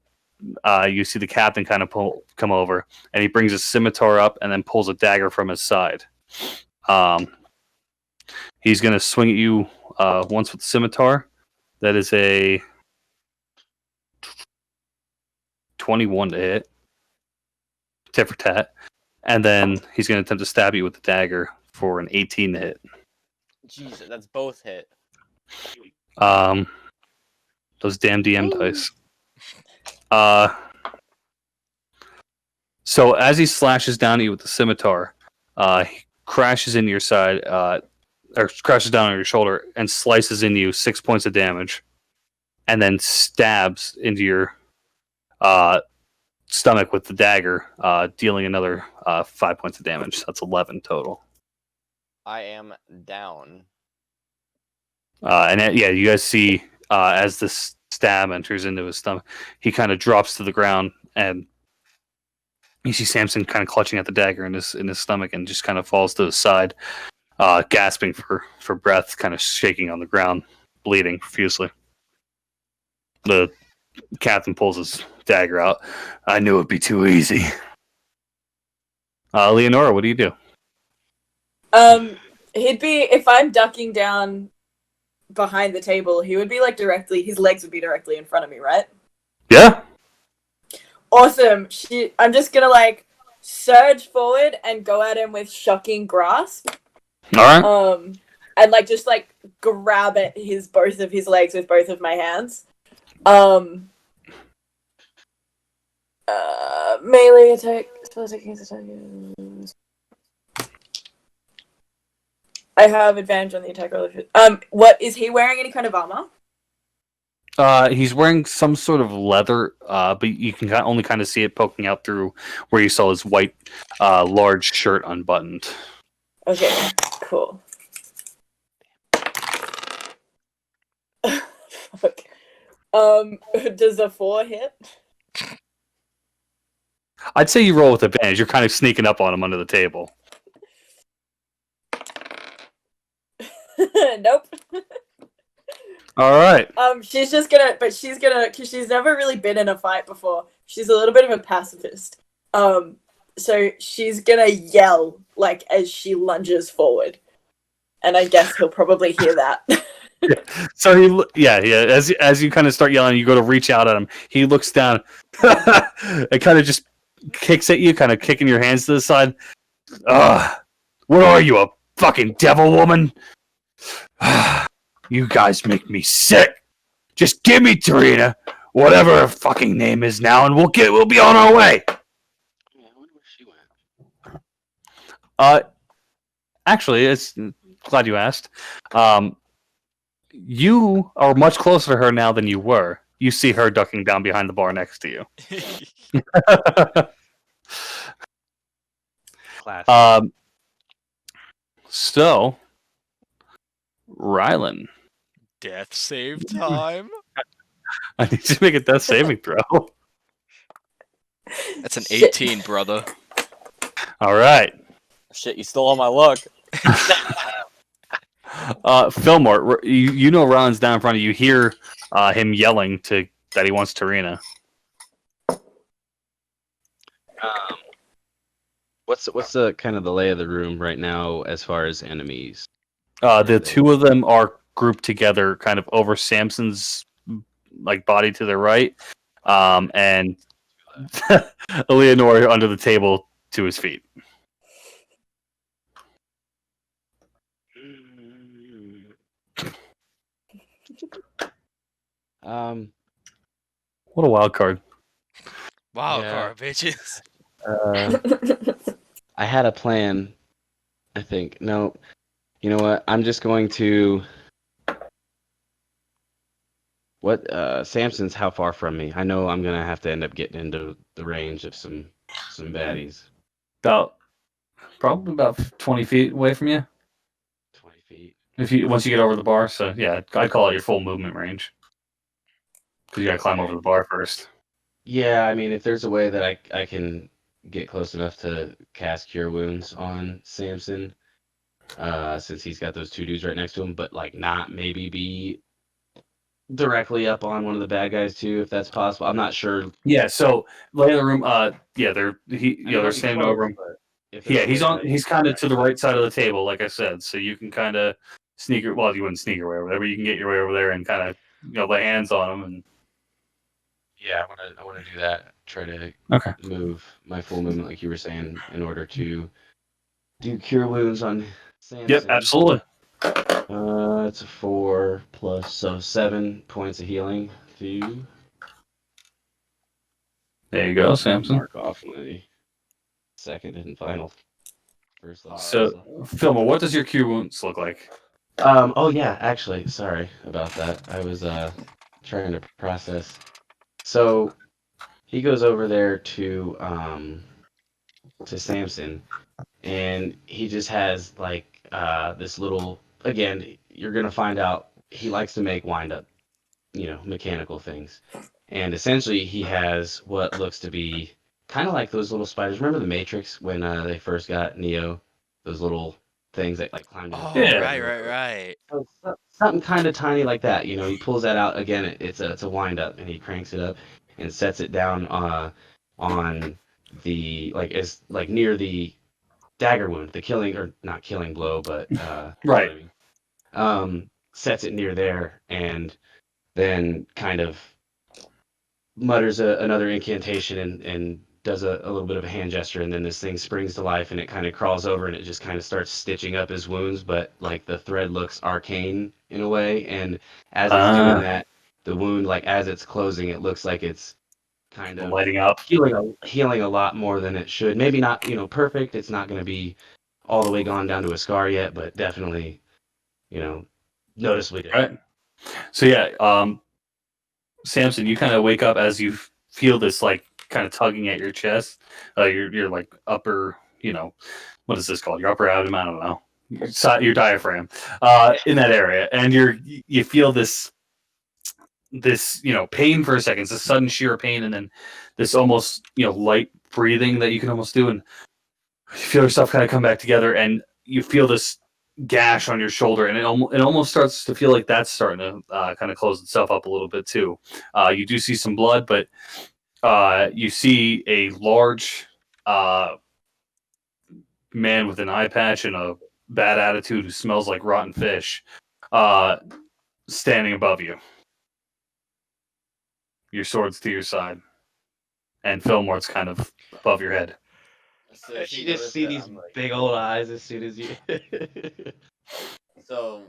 you see the captain kind of come over, and he brings his scimitar up and then pulls a dagger from his side. He's going to swing at you once with the scimitar. That is a 21 to hit. Tit for tat. And then he's going to attempt to stab you with the dagger for an 18 to hit. Jesus, that's both hit. Those damn DM dice. So as he slashes down at you with the scimitar, he crashes into your side, or crashes down on your shoulder and slices into you 6 points of damage, and then stabs into your stomach with the dagger, dealing another 5 points of damage. That's 11 total. I am down. You guys see as this stab enters into his stomach, he kind of drops to the ground, and you see Samson kind of clutching at the dagger in his stomach, and just kind of falls to the side, gasping for breath, kind of shaking on the ground, bleeding profusely. The captain pulls his dagger out. "I knew it'd be too easy." Leonora, what do you do? He'd be, if I'm ducking down behind the table, he would be his legs would be directly in front of me, right? Yeah. Awesome. I'm just gonna surge forward and go at him with shocking grasp. All right. And just grab at both of his legs with both of my hands. Melee attack. I have advantage on the attack roll. What is he wearing? Any kind of armor? He's wearing some sort of leather, but you can only kind of see it poking out through where you saw his white, large shirt unbuttoned. Okay, cool. Fuck. Does a 4 hit? I'd say you roll with advantage. You're kind of sneaking up on him under the table. Nope. All right. She's just gonna, because she's never really been in a fight before. She's a little bit of a pacifist. So she's gonna yell like as she lunges forward, and I guess he'll probably hear that. So as you kind of start yelling, you go to reach out at him. He looks down and kind of just kicks at you, kind of kicking your hands to the side. What are you, a fucking devil woman? You guys make me sick. Just give me Tarina, whatever her fucking name is now, and we'll be on our way. Yeah, I wonder where she went. Actually, it's glad you asked. You are much closer to her now than you were. You see her ducking down behind the bar next to you. Class. So, Rylan, Death save time. I need you to make a death saving throw. That's an Shit. 18, brother. All right. Shit, you stole all my luck. Fillmore, you know Rylan's down in front of you. You hear him yelling that he wants Tarina. What's the kind of the lay of the room right now as far as enemies? The two of them are grouped together, kind of over Samson's body to the right, and Eleanora under the table to his feet. What a wild card. Wow, Yeah. car bitches. I had a plan. I think. No, you know what? I'm just going to. What? Samson's how far from me? I know I'm gonna have to end up getting into the range of some baddies. Probably about 20 feet away from you. 20 feet. Once you get over the bar, so yeah, I'd call it your full movement range. Because you gotta climb over the bar first. Yeah, I mean, if there's a way that I can get close enough to cast Cure Wounds on Samson, since he's got those two dudes right next to him, but not maybe be directly up on one of the bad guys too, if that's possible. I'm not sure. Yeah, so lay of the room. They're standing over him. Yeah, he's kind of to the right side of the table, like I said. So you can kind of sneak you wouldn't sneak your way over there, but you can get your way over there and kind of lay hands on him and. Yeah, I want to do that. Try to move my full movement, like you were saying, in order to do Cure Wounds on Samson. Yep, absolutely. It's a 4 plus, so 7 points of healing to you. There you go, Samson. Mark off in the second and final first level. So, Filma, what does your Cure Wounds look like? Oh yeah, actually, sorry about that. I was trying to process. So he goes over there to Samson, and he just has this little. Again, you're gonna find out he likes to make wind up, mechanical things, and essentially he has what looks to be kind of like those little spiders. Remember the Matrix when they first got Neo? Those little things that climbed. Oh, Yeah. right. So, something kind of tiny like that. He pulls that out again. It's a wind up, and he cranks it up and sets it down on the near the dagger wound, the killing or not killing blow, but Right. Sets it near there, and then kind of mutters another incantation and does a little bit of a hand gesture, and then this thing springs to life, and it kind of crawls over, and it just kind of starts stitching up his wounds, but the thread looks arcane in a way, and as it's doing that, the wound, as it's closing, it looks like it's kind of lighting up, healing a lot more than it should. Maybe not, perfect. It's not going to be all the way gone down to a scar yet, but definitely, noticeably different. Right. So yeah, Samson, you kind of wake up as you feel this kind of tugging at your chest, your upper, what is this called? Your upper abdomen, I don't know, your diaphragm, in that area, and you feel this pain for a second. It's a sudden sheer pain, and then this almost light breathing that you can almost do, and you feel yourself kind of come back together, and you feel this gash on your shoulder, and it almost starts to feel like that's starting to kind of close itself up a little bit too. You do see some blood, but you see a large man with an eye patch and a bad attitude who smells like rotten fish standing above you. Your sword's to your side, and Fillmore's kind of above your head. So You she just noticed see that these I'm, like- big old eyes as soon as you. So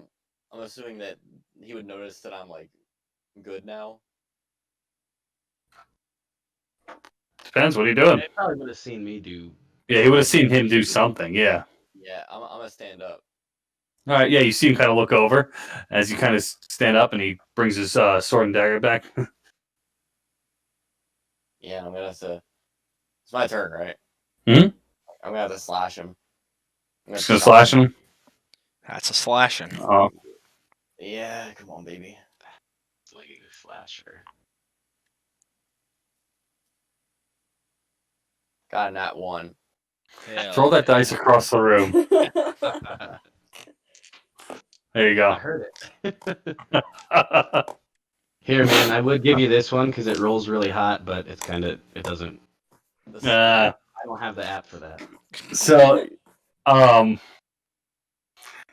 I'm assuming that he would notice that I'm like good now. Depends. What are you doing? They probably would have seen me do. Yeah, he would have seen him do something. Yeah. Yeah, I'm gonna stand up. All right. Yeah, you see him kind of look over as you kind of stand up, and he brings his sword and dagger back. Yeah, I'm gonna have to. It's my turn, right? Hmm? I'm gonna have to slash him. I'm Just gonna slash him. That's a slashing. Oh, Yeah, come on, baby. Like a slasher. Got a nat 1. throw that dice across the room. There you I go. heard it. Here, man, I would give you this one because it rolls really hot, but it's kind of it doesn't. I don't have the app for that. So,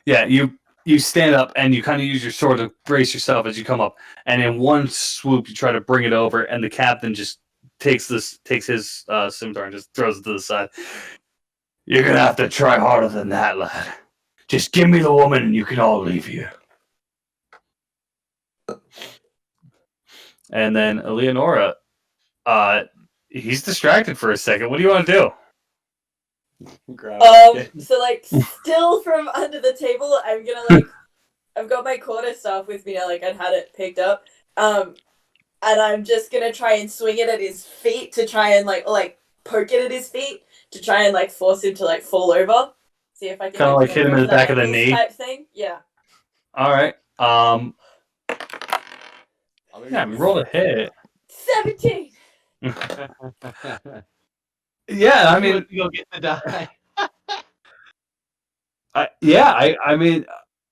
yeah, you stand up and you kind of use your sword to brace yourself as you come up, and in one swoop you try to bring it over, and the captain just takes his scimitar and just throws it to the side. You're gonna have to try harder than that, lad. Just give me the woman, and you can all leave here. And then Eleanora, he's distracted for a second. What do you want to do? So like still from under the table, I'm gonna like I've got my quarterstaff with me now, like I'd had it picked up. And I'm just gonna try and swing it at his feet to try and like poke it at his feet to try and like force him to like fall over. See if I can Kinda like hit him in the back of the knee? type thing. Yeah. All right. Yeah, roll a hit. 17. Yeah, I mean, you'll get the die. I mean,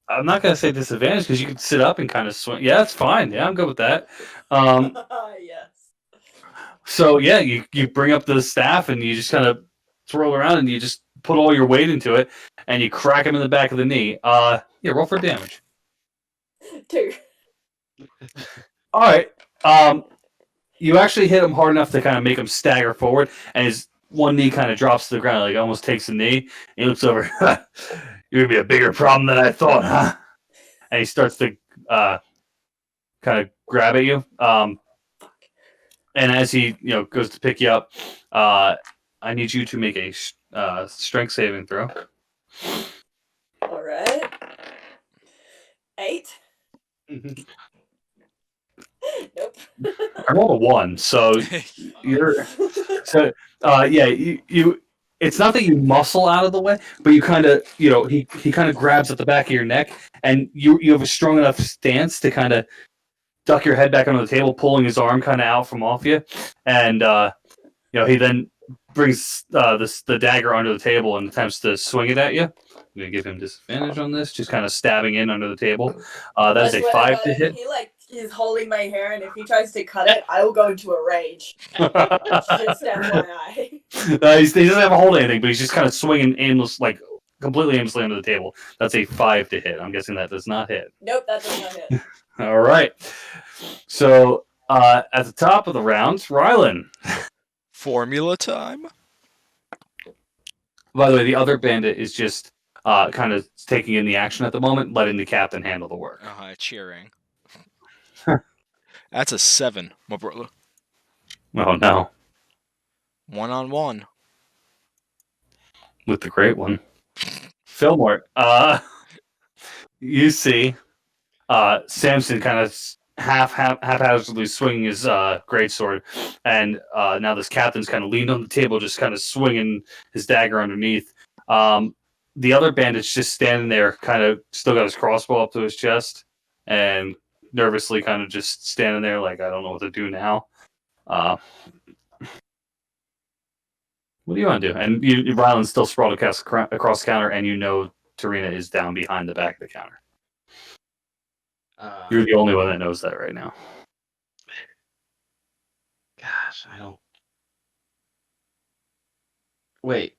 I'm not gonna say disadvantage because you can sit up and kind of swing. Yeah, that's fine. Yeah, I'm good with that. Yes. So yeah, you bring up the staff and you just kind of throw it around and you just put all your weight into it and you crack him in the back of the knee. Yeah, roll for damage. 2. All right. You actually hit him hard enough to kind of make him stagger forward, and his one knee kind of drops to the ground, like almost takes a knee. He looks over. You're gonna be a bigger problem than I thought, huh? And he starts to kind of grab at you. And as he goes to pick you up, I need you to make a strength saving throw. All right. 8. Nope. I rolled a 1, so you're yeah. You it's not that you muscle out of the way, but you kind of he kind of grabs at the back of your neck, and you have a strong enough stance to kind of duck your head back onto the table, pulling his arm kind of out from off you, and he then brings the dagger under the table and attempts to swing it at you. I'm gonna give him disadvantage on this, just kind of stabbing in under the table. That's a 5 to hit. He's holding my hair, and if he tries to cut it, I will go into a rage. Just FYI. He doesn't have a hold of anything, but he's just kind of swinging completely aimlessly under the table. That's a 5 to hit. I'm guessing that does not hit. Nope, that does not hit. All right. So at the top of the round, Rylan. Formula time. By the way, the other bandit is just kind of taking in the action at the moment, letting the captain handle the work. Cheering. That's a 7, my brother. Oh no. 1-on-1. With the great one. Fillmore, you see Samson kind of haphazardly swinging his greatsword, and now this captain's kind of leaned on the table, just kind of swinging his dagger underneath. The other bandit's just standing there, kind of still got his crossbow up to his chest, and nervously kind of just standing there like, I don't know what to do now. What do you want to do? And Ryland's still sprawled across the counter, and to Tarina is down behind the back of the counter. Uh, You're the only one that knows that right now. Gosh, I don't. Wait,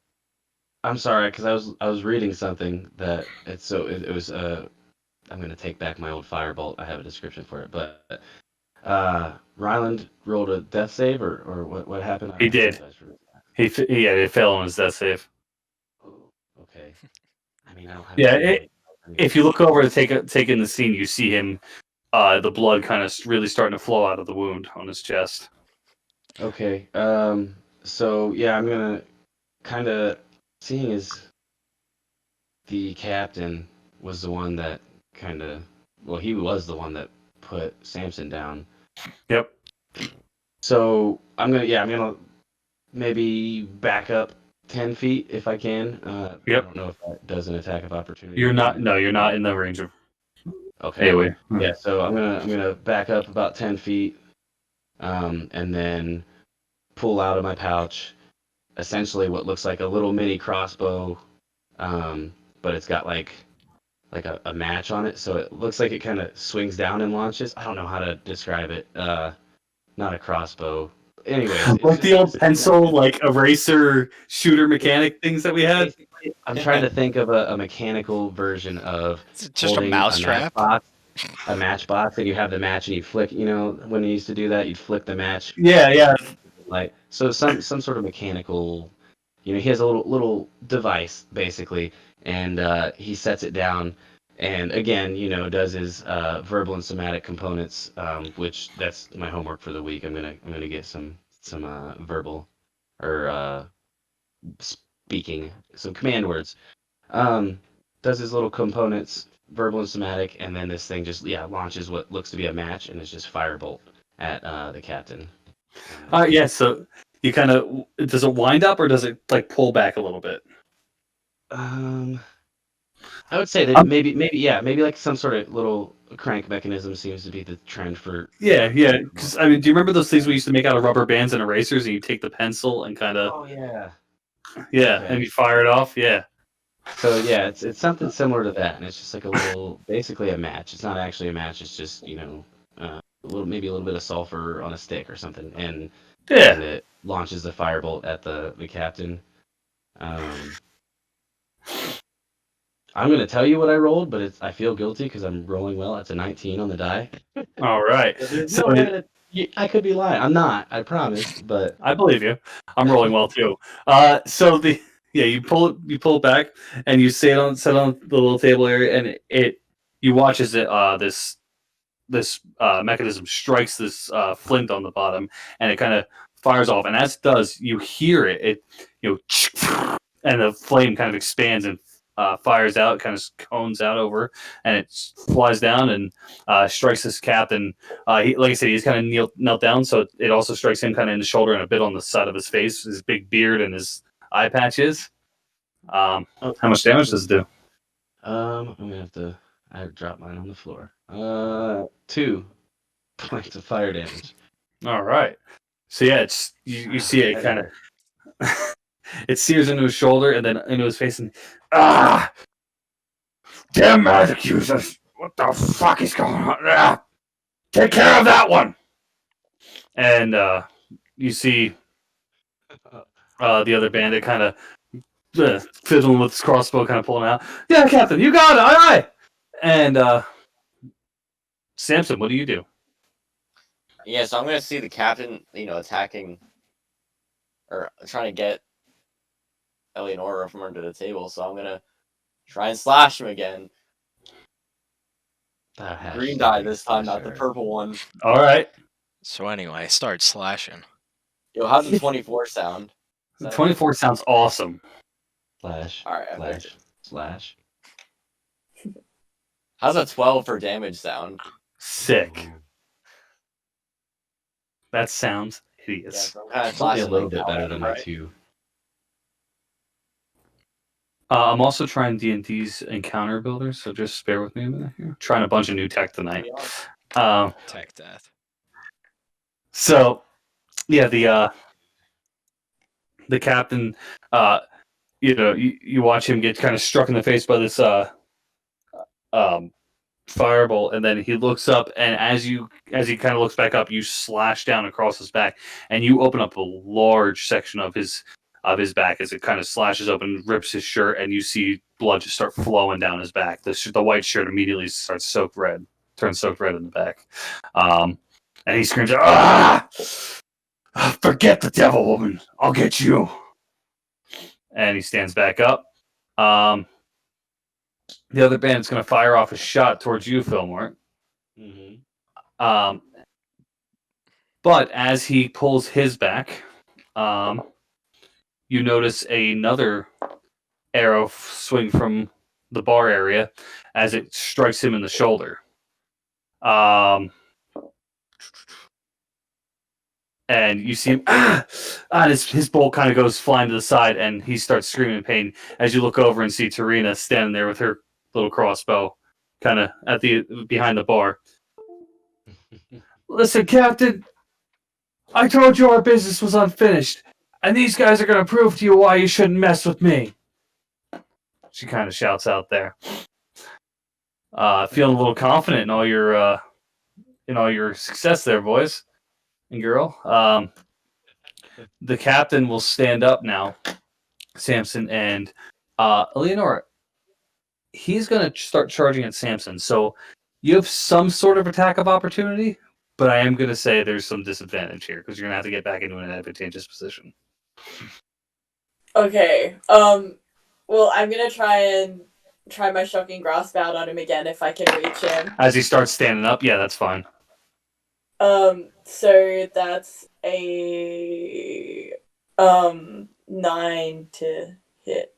I'm sorry, because I was reading something that it was I'm gonna take back my old firebolt. I have a description for it, but Ryland rolled a death save, or what happened? He did. He failed on his death save. Oh, okay. I mean, I don't have. Yeah, if you look over to take in the scene, you see him. The blood kind of really starting to flow out of the wound on his chest. Okay. So yeah, I'm gonna kind of seeing as the captain was the one that he was the one that put Samson down. Yep. So I'm gonna maybe back up 10 feet if I can. Yep. I don't know if that does an attack of opportunity. You're not in the range of. Okay. Anyway. Yeah. So I'm gonna back up about 10 feet, and then pull out of my pouch essentially what looks like a little mini crossbow, but it's got like a match on it, so it looks like it kind of swings down and launches. I don't know how to describe it. Not a crossbow. Anyways, Like the old pencil, like eraser shooter mechanic things that we had. I'm trying to think of a mechanical version of It's just a holding mousetrap. a matchbox, and you have the match, and you flick. You know, when you used to do that, you'd flick the match. Yeah. Like so, some sort of mechanical. You know, he has a little device basically, and he sets it down, and again, you know, does his verbal and somatic components, which that's my homework for the week. I'm gonna get some verbal or speaking, some command words. Does his little components, verbal and somatic, and then this thing just launches what looks to be a match, and it's just firebolt at the captain. Yeah. So you kind of does it wind up or does it like pull back a little bit? I would say that maybe like some sort of little crank mechanism seems to be the trend for. Yeah. Because I mean, do you remember those things we used to make out of rubber bands and erasers, and you take the pencil and kind of Oh yeah. okay. And you fire it off? Yeah. So yeah, it's something similar to that, and it's just like a little, basically a match. It's not actually a match. It's just maybe a little bit of sulfur on a stick or something, and it launches the firebolt at the captain. I'm gonna tell you what I rolled, but I feel guilty because I'm rolling well. It's a 19 on the die. All right. So I could be lying. I'm not. I promise. But I believe you. I'm rolling well too. So you pull it back, and you set on the little table area, and you watch as this mechanism strikes this flint on the bottom, and it kind of fires off. And as it does, you hear it. And the flame kind of expands and fires out, kind of cones out over, and it flies down and strikes this captain. Like I said, he's kind of knelt down, so it also strikes him kind of in the shoulder and a bit on the side of his face, his big beard and his eye patches. How much damage does it do? I'm gonna have to. I dropped mine on the floor. 2 points of fire damage. All right. So yeah, it's you see it kind of. It sears into his shoulder and then into his face, and damn magic users! What the fuck is going on? Take care of that one. And you see the other bandit kind of fiddling with his crossbow, kind of pulling out. Yeah, Captain, you got it. Aye. And Samson, what do you do? Yeah, so I'm gonna see the captain, attacking or trying to get Eleanora from under the table. So I'm gonna try and slash him again. Green die this time, not the purple one. All right. So anyway, start slashing. Yo, how's the 24 sound? 24 sounds awesome. Slash. All right, Slash. How's a 12 for damage sound? Sick. That sounds hideous. Yeah, so I'm kind of Probably a slashing little like bit better than my right? 2. I'm also trying D&D's encounter builder, so just bear with me a minute here. Trying a bunch of new tech tonight. Tech death. So, yeah, the captain, you watch him get kind of struck in the face by this fireball, and then he looks up, and as he kind of looks back up, you slash down across his back, and you open up a large section of his back as it kind of slashes open, rips his shirt, and you see blood just start flowing down his back. The white shirt immediately turns soaked red in the back, and he screams, "Ah! Forget the devil woman! I'll get you!" And he stands back up. The other bandit's going to fire off a shot towards you, Fillmore. Mm-hmm. But as he pulls his back, you notice another arrow swing from the bar area as it strikes him in the shoulder. And you see him, and his bolt kind of goes flying to the side, and he starts screaming in pain as you look over and see Tarina standing there with her little crossbow, kind of behind the bar. Listen, Captain, I told you our business was unfinished, and these guys are going to prove to you why you shouldn't mess with me. She kind of shouts out there, feeling a little confident in all your success there, boys and girl. The captain will stand up now, Samson, and Eleanora. He's going to start charging at Samson. So you have some sort of attack of opportunity, but I am going to say there's some disadvantage here because you're going to have to get back into an advantageous position. Okay. Well, I'm going to try my shocking grasp out on him again if I can reach him. As he starts standing up, yeah, that's fine. So that's a 9 to hit.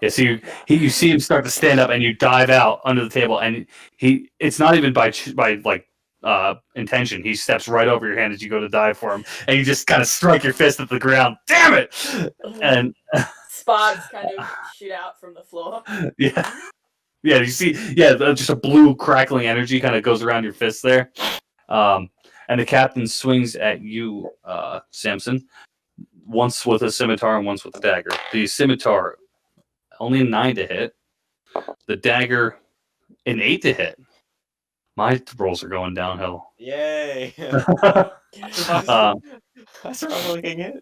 Yeah, so you see him start to stand up, and you dive out under the table, and it's not even by intention. He steps right over your hand as you go to dive for him, and you just kind of strike your fist at the ground. Damn it! And sparks kind of shoot out from the floor. Yeah, you see, just a blue crackling energy kind of goes around your fist there. And the captain swings at you, Samson, once with a scimitar and once with a dagger. The scimitar, only a 9 to hit. The dagger, an 8 to hit. My rolls are going downhill. Yay! That's what I'm looking at.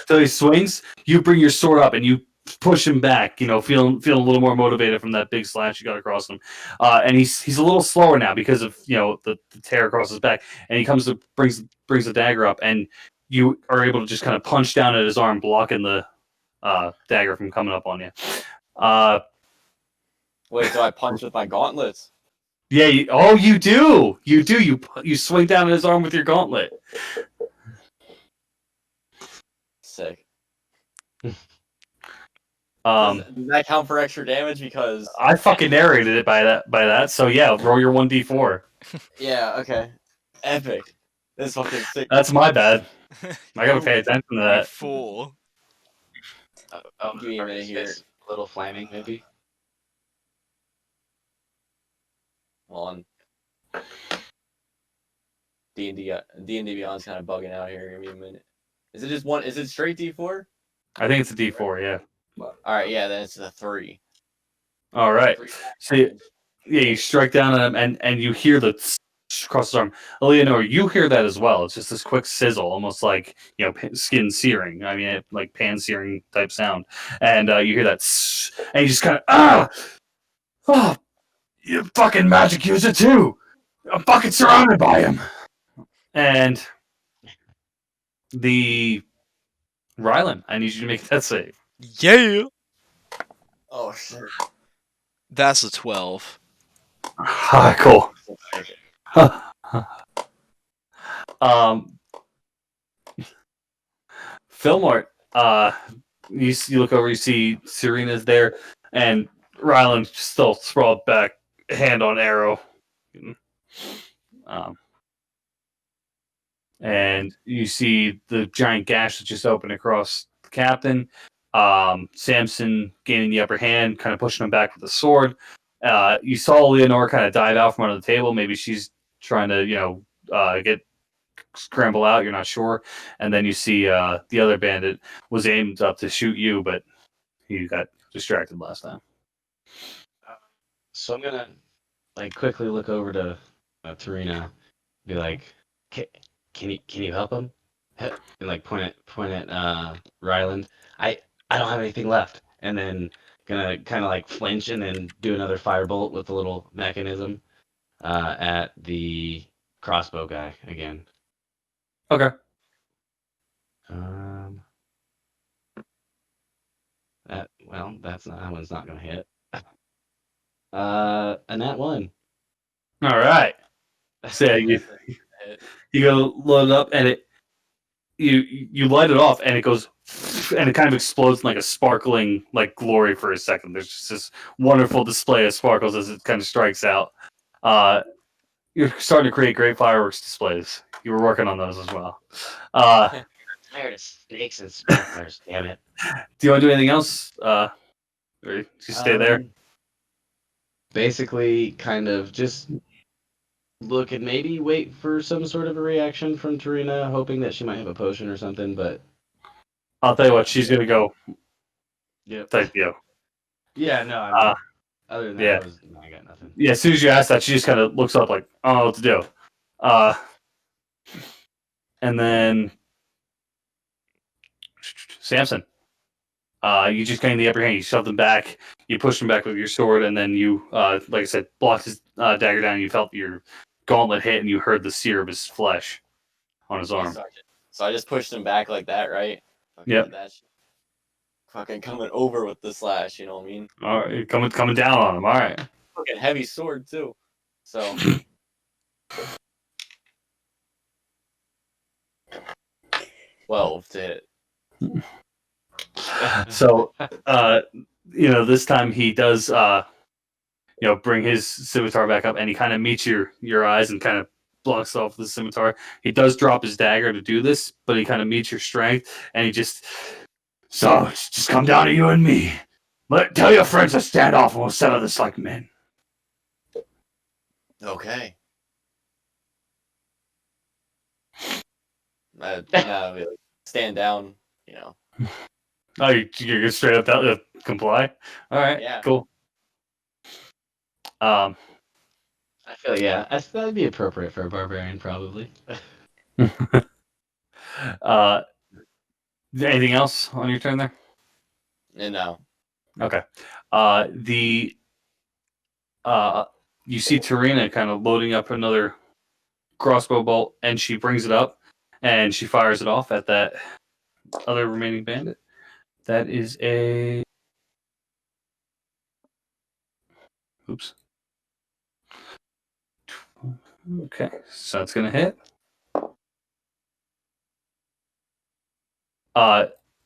So he swings, you bring your sword up and you push him back, feeling a little more motivated from that big slash you got across him. And he's a little slower now because of the tear across his back. And he brings the dagger up, and you are able to just kind of punch down at his arm, blocking the dagger from coming up on you. Wait, so I punch with my gauntlets? Yeah. You do. You swing down at his arm with your gauntlet. Sick. Does that count for extra damage? Because I fucking narrated it by that. So yeah, roll your 1d4. Yeah. Okay. Epic. This fucking sick. That's my bad. I gotta pay attention to that. Fool. Give me a minute here. A little flaming, maybe. On D&D Beyond's kind of bugging out here. Give me a minute. Is it just one? Is it straight D4? I think it's a d4. Yeah. All right. Yeah. Then it's a 3. All right. So you strike down at him, and you hear the across his arm. Eleanor, you hear that as well. It's just this quick sizzle, almost like skin searing. I mean, like pan searing type sound. And you hear that, and you just kind of oh, you fucking magic user too. I'm fucking surrounded by him. And the Rylan, I need you to make that save. Yeah. Oh shit. That's a 12. Ah, cool. Fillmore, you look over, you see Serena's there, and Rylan still sprawled back, hand on arrow. And you see the giant gash that just opened across the captain. Samson gaining the upper hand, kind of pushing him back with the sword. You saw Leonora kind of dive out from under the table. Maybe she's trying to, scramble out. You're not sure. And then you see the other bandit was aimed up to shoot you, but you got distracted last time. So I'm gonna like quickly look over to Tarina, be like, can you help him? And like point at Ryland. I don't have anything left. And then gonna kind of like flinch and then do another firebolt with a little mechanism at the crossbow guy again. Okay. That one's not gonna hit. And that one. All right. So yeah, you go load it up, and you light it off, and it goes, and it kind of explodes in like a sparkling like glory for a second. There's just this wonderful display of sparkles as it kind of strikes out. You're starting to create great fireworks displays. You were working on those as well. I'm tired of snakes and sparklers. Damn it. Do you want to do anything else? Or just stay there. Basically, kind of just look and maybe wait for some sort of a reaction from Tarina, hoping that she might have a potion or something. But I'll tell you what, she's gonna go. Yep. Type you. Yeah, no. I mean, other than that, yeah. I got nothing. Yeah, as soon as you ask that, she just kind of looks up like, I don't know what to do. And then Samson. You just gain the upper hand. You shove them back. You push them back with your sword, and then you, like I said, blocked his dagger down. And you felt your gauntlet hit, and you heard the sear of his flesh on his arm. So I just pushed him back like that, right? Yep. That shit. Fucking coming over with the slash, you know what I mean? All right, coming down on him. All right. Fucking heavy sword too. So 12 to hit. So, this time he does, bring his scimitar back up, and he kind of meets your eyes and kind of blocks off the scimitar. He does drop his dagger to do this, but he kind of meets your strength, and he just come down to you and me. Tell your friends to stand off, and we'll settle this like men. Okay. Stand down, Oh, you're straight up down to comply? All right, Yeah. cool. I feel that'd be appropriate for a barbarian, probably. Anything else on your turn there? No. Okay. You see Tarina kind of loading up another crossbow bolt, and she brings it up, and she fires it off at that other remaining bandit. That is a... Oops. Okay, so that's going to hit.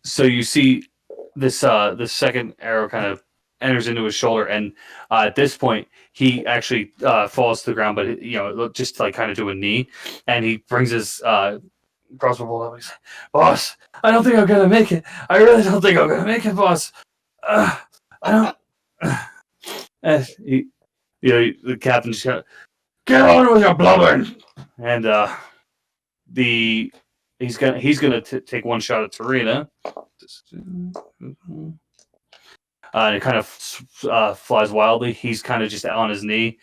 So you see this second arrow kind of enters into his shoulder, and at this point he actually falls to the ground, but just like kind of to a knee, and he brings his crossbow bolt up. He's like, "Boss, I don't think I'm gonna make it. I really don't think I'm gonna make it, boss. I don't." And the captain just kind of, "Get on with your blubbering," and he's gonna take one shot at Tarina. And it kind of flies wildly. He's kind of just on his knee,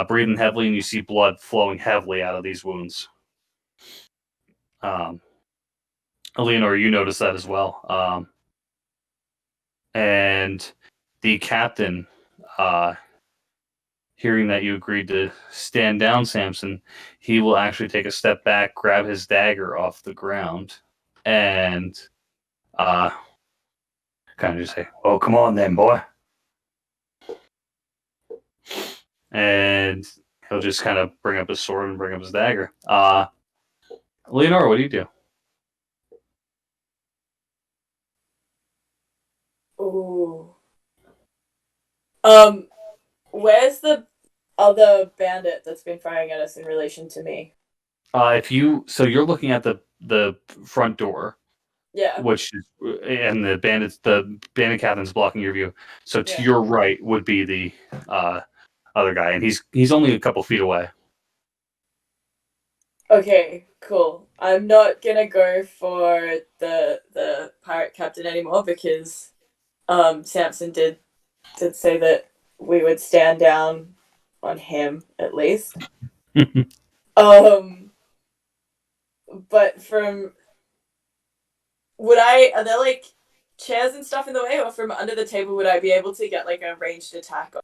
breathing heavily, and you see blood flowing heavily out of these wounds. Eleanora, you notice that as well. And the captain, hearing that you agreed to stand down, Samson, he will actually take a step back, grab his dagger off the ground, and kind of just say, "Oh, come on then, boy." And he'll just kind of bring up his sword and bring up his dagger. Leonora, what do you do? Ooh. Where's the other bandit that's been firing at us in relation to me? You're looking at the front door. Yeah. Which is, and the bandit captain's blocking your view. So to Yeah. your right would be the other guy, and he's only a couple feet away. Okay, cool. I'm not gonna go for the pirate captain anymore because Samson did say that we would stand down on him at least. But are there like chairs and stuff in the way, or from under the table would I be able to get like a ranged attack on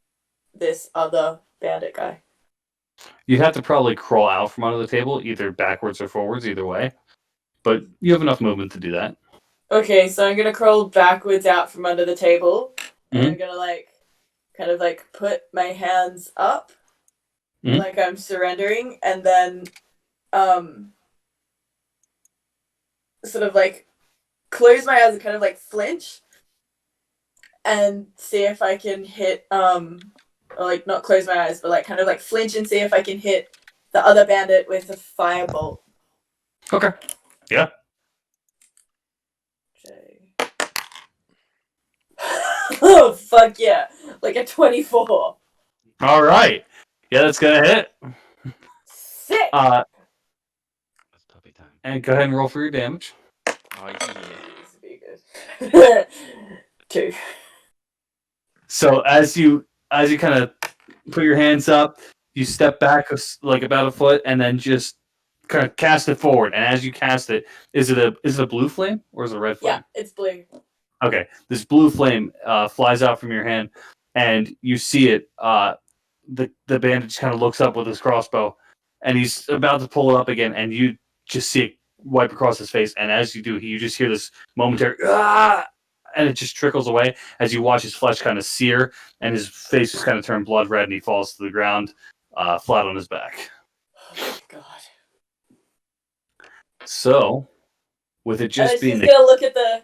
this other bandit guy? You'd have to probably crawl out from under the table, either backwards or forwards, either way. But you have enough movement to do that. Okay, so I'm gonna crawl backwards out from under the table, and I'm gonna like kind of like put my hands up, like I'm surrendering, and then sort of like close my eyes and kind of like flinch and see if I can hit or like not close my eyes, but like kind of like flinch and see if I can hit the other bandit with a firebolt. Okay. Yeah. Oh fuck yeah. Like a 24. All right. Yeah, that's gonna hit. Sick. That's puppy time. And go ahead and roll for your damage. Oh, yeah. This would be good. 2. So as you kind of put your hands up, you step back like about a foot, and then just kind of cast it forward. And as you cast it, is it a blue flame or is it a red flame? Yeah, it's blue. Okay, this blue flame flies out from your hand, and you see it. The bandit kind of looks up with his crossbow, and he's about to pull it up again, and you just see it wipe across his face. And as you do, you just hear this momentary ah, and it just trickles away as you watch his flesh kind of sear, and his face just kind of turn blood red, and he falls to the ground, flat on his back. Oh my god. So, with it just being she's gonna look at the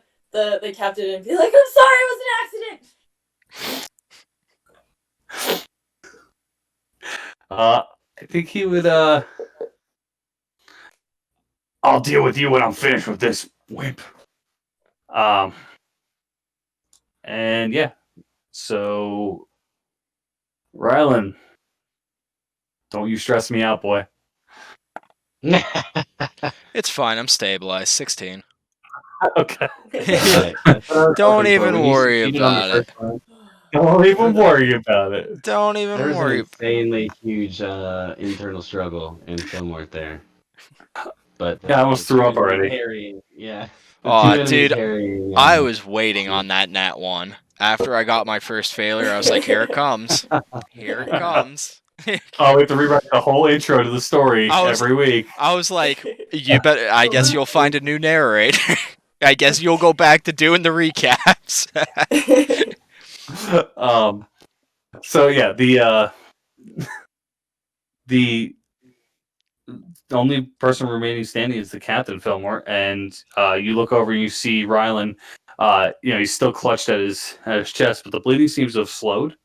captain and be like, "I'm sorry, it was an accident." I think he would. I'll deal with you when I'm finished with this wimp. And yeah, so Rylan, don't you stress me out, boy. It's fine. I'm stabilized. 16. Okay. Don't even worry about it. Don't even worry about it. Don't even There's worry. an insanely huge internal struggle in Fillmort there. But Yeah, I almost threw up already. Yeah. Oh, dude, I was waiting on that nat 1. After I got my first failure, I was like, here it comes. Here it comes. Oh, we have to rewrite the whole intro to the story every week. I was like, I guess you'll find a new narrator. I guess you'll go back to doing the recaps. So yeah, the only person remaining standing is the captain, Fillmore, and you look over and you see Rylan. He's still clutched at his chest, but the bleeding seems to have slowed.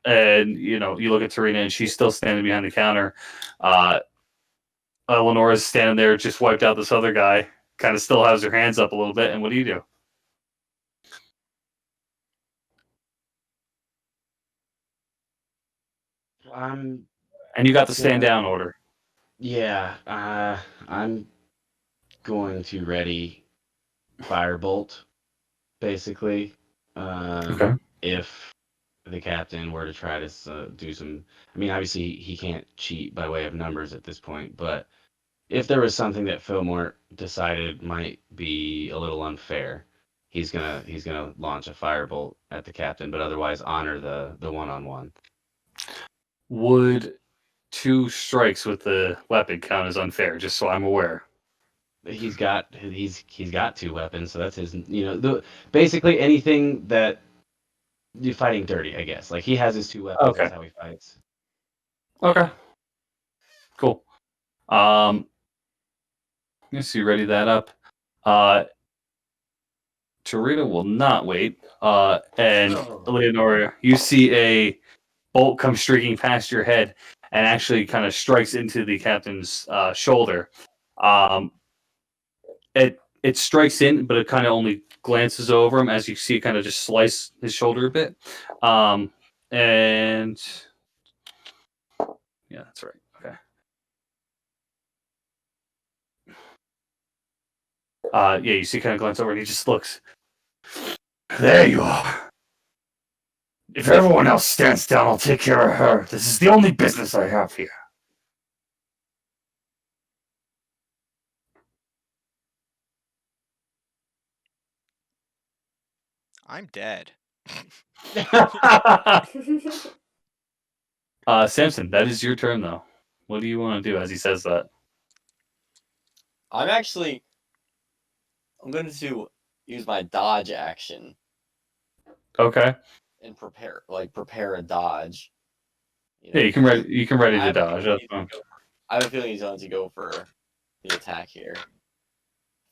And you look at Tarina, and she's still standing behind the counter. Eleanora's standing there, just wiped out this other guy. Kind of still has her hands up a little bit. And what do you do? And you got the stand down order. Yeah, I'm going to ready firebolt, basically. Okay. If the captain were to try to do some, I mean, obviously he can't cheat by way of numbers at this point, but if there was something that Fillmore decided might be a little unfair, he's gonna launch a firebolt at the captain, but otherwise honor the one-on-one. Would 2 strikes with the weapon count as unfair? Just so I'm aware. He's got 2 weapons, so that's his. Basically anything that you're fighting dirty, I guess. Like he has his 2 weapons. Okay. That's how he fights. Okay. Cool. Let's see. Ready that up. Tarina will not wait. And Eleanora, you see a bolt come streaking past your head and actually kind of strikes into the captain's shoulder. It strikes in, but it kind of only glances over him as you see it kind of just slice his shoulder a bit. And yeah, that's right. Okay. Yeah, you see kind of glance over and he just looks. There you are. If everyone else stands down, I'll take care of her. This is the only business I have here. I'm dead. Samson, that is your turn, though. What do you want to do as he says that? I'm going to use my dodge action Okay. and prepare a dodge. Yeah, you can ready I to have a dodge. feeling That's fine. I have a feeling he's going to go for the attack here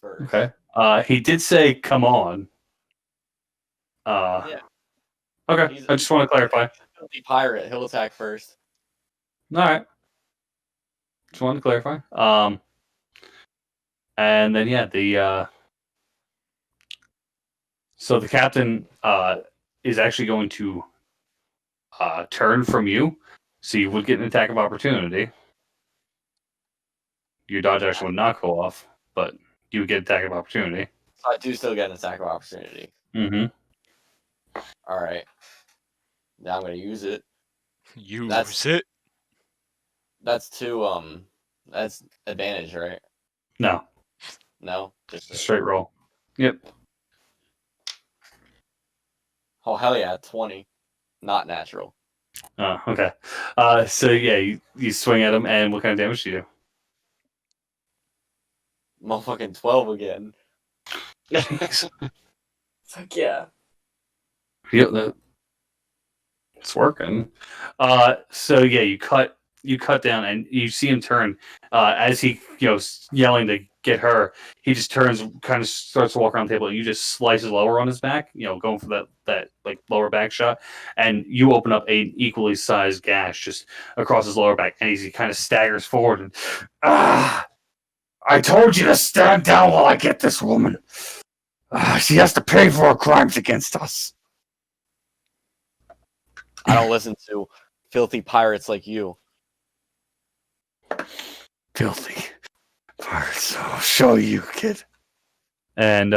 first. Okay. He did say, "Come on." Yeah. Okay. I just want to clarify. Filthy pirate. He'll attack first. All right. Just wanted to clarify. And then so the captain is actually going to turn from you, so you would get an attack of opportunity. Your dodge action would not go off, but you would get attack of opportunity. So I do still get an attack of opportunity. Mm-hmm. All right. Now I'm going to use it. Use it. That's that's advantage, right? No, No, just straight roll. Yep. Oh hell yeah, 20, not natural. Oh, okay. So yeah, you swing at him, and what kind of damage do you do? Motherfucking 12 again. Fuck yeah. Yep, it's working. So yeah, you cut down, and you see him turn. As he yelling to get her, he just turns, kind of starts to walk around the table, and you just slice his lower on his back. Going for that like lower back shot, and you open up an equally sized gash just across his lower back, and he kind of staggers forward and I told you to stand down while I get this woman. She has to pay for her crimes against us. I don't listen to filthy pirates like you. Filthy pirates. I'll show you, kid. And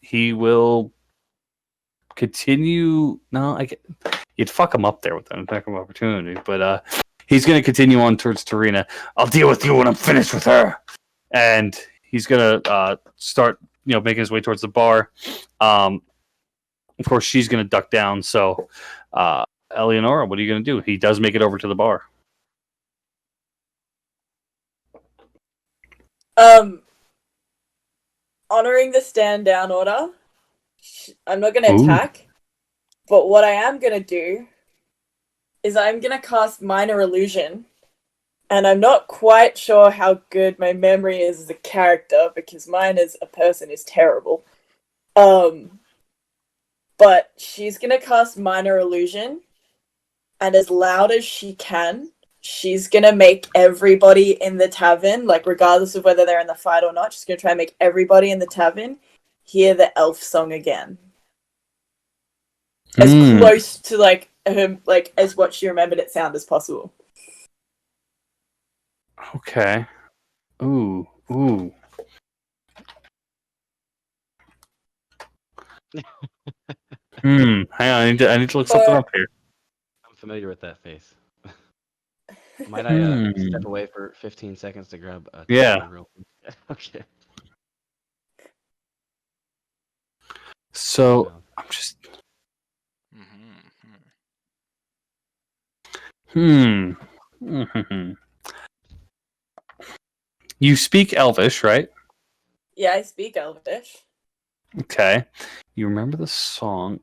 he will continue. No, you'd fuck him up there with an attack of opportunity, but he's going to continue on towards Tarina. I'll deal with you when I'm finished with her. And he's going to start, making his way towards the bar. Of course, she's going to duck down. So, Eleanora, what are you going to do? He does make it over to the bar. Honoring the stand down order, I'm not going to attack. But what I am going to do is I'm going to cast Minor Illusion. And I'm not quite sure how good my memory is as a character, because mine as a person is terrible. But she's going to cast Minor Illusion, and as loud as she can, she's going to make everybody in the tavern, like regardless of whether they're in the fight or not, she's going to try and make everybody in the tavern hear the Elfsong again. As close to as what she remembered it sound as possible. Okay. Ooh. Hang on, I need to look something up here. I'm familiar with that face. Might I step away for 15 seconds to grab a real quick? Okay. So I'm just. You speak Elvish, right? Yeah, I speak Elvish. Okay. You remember the song?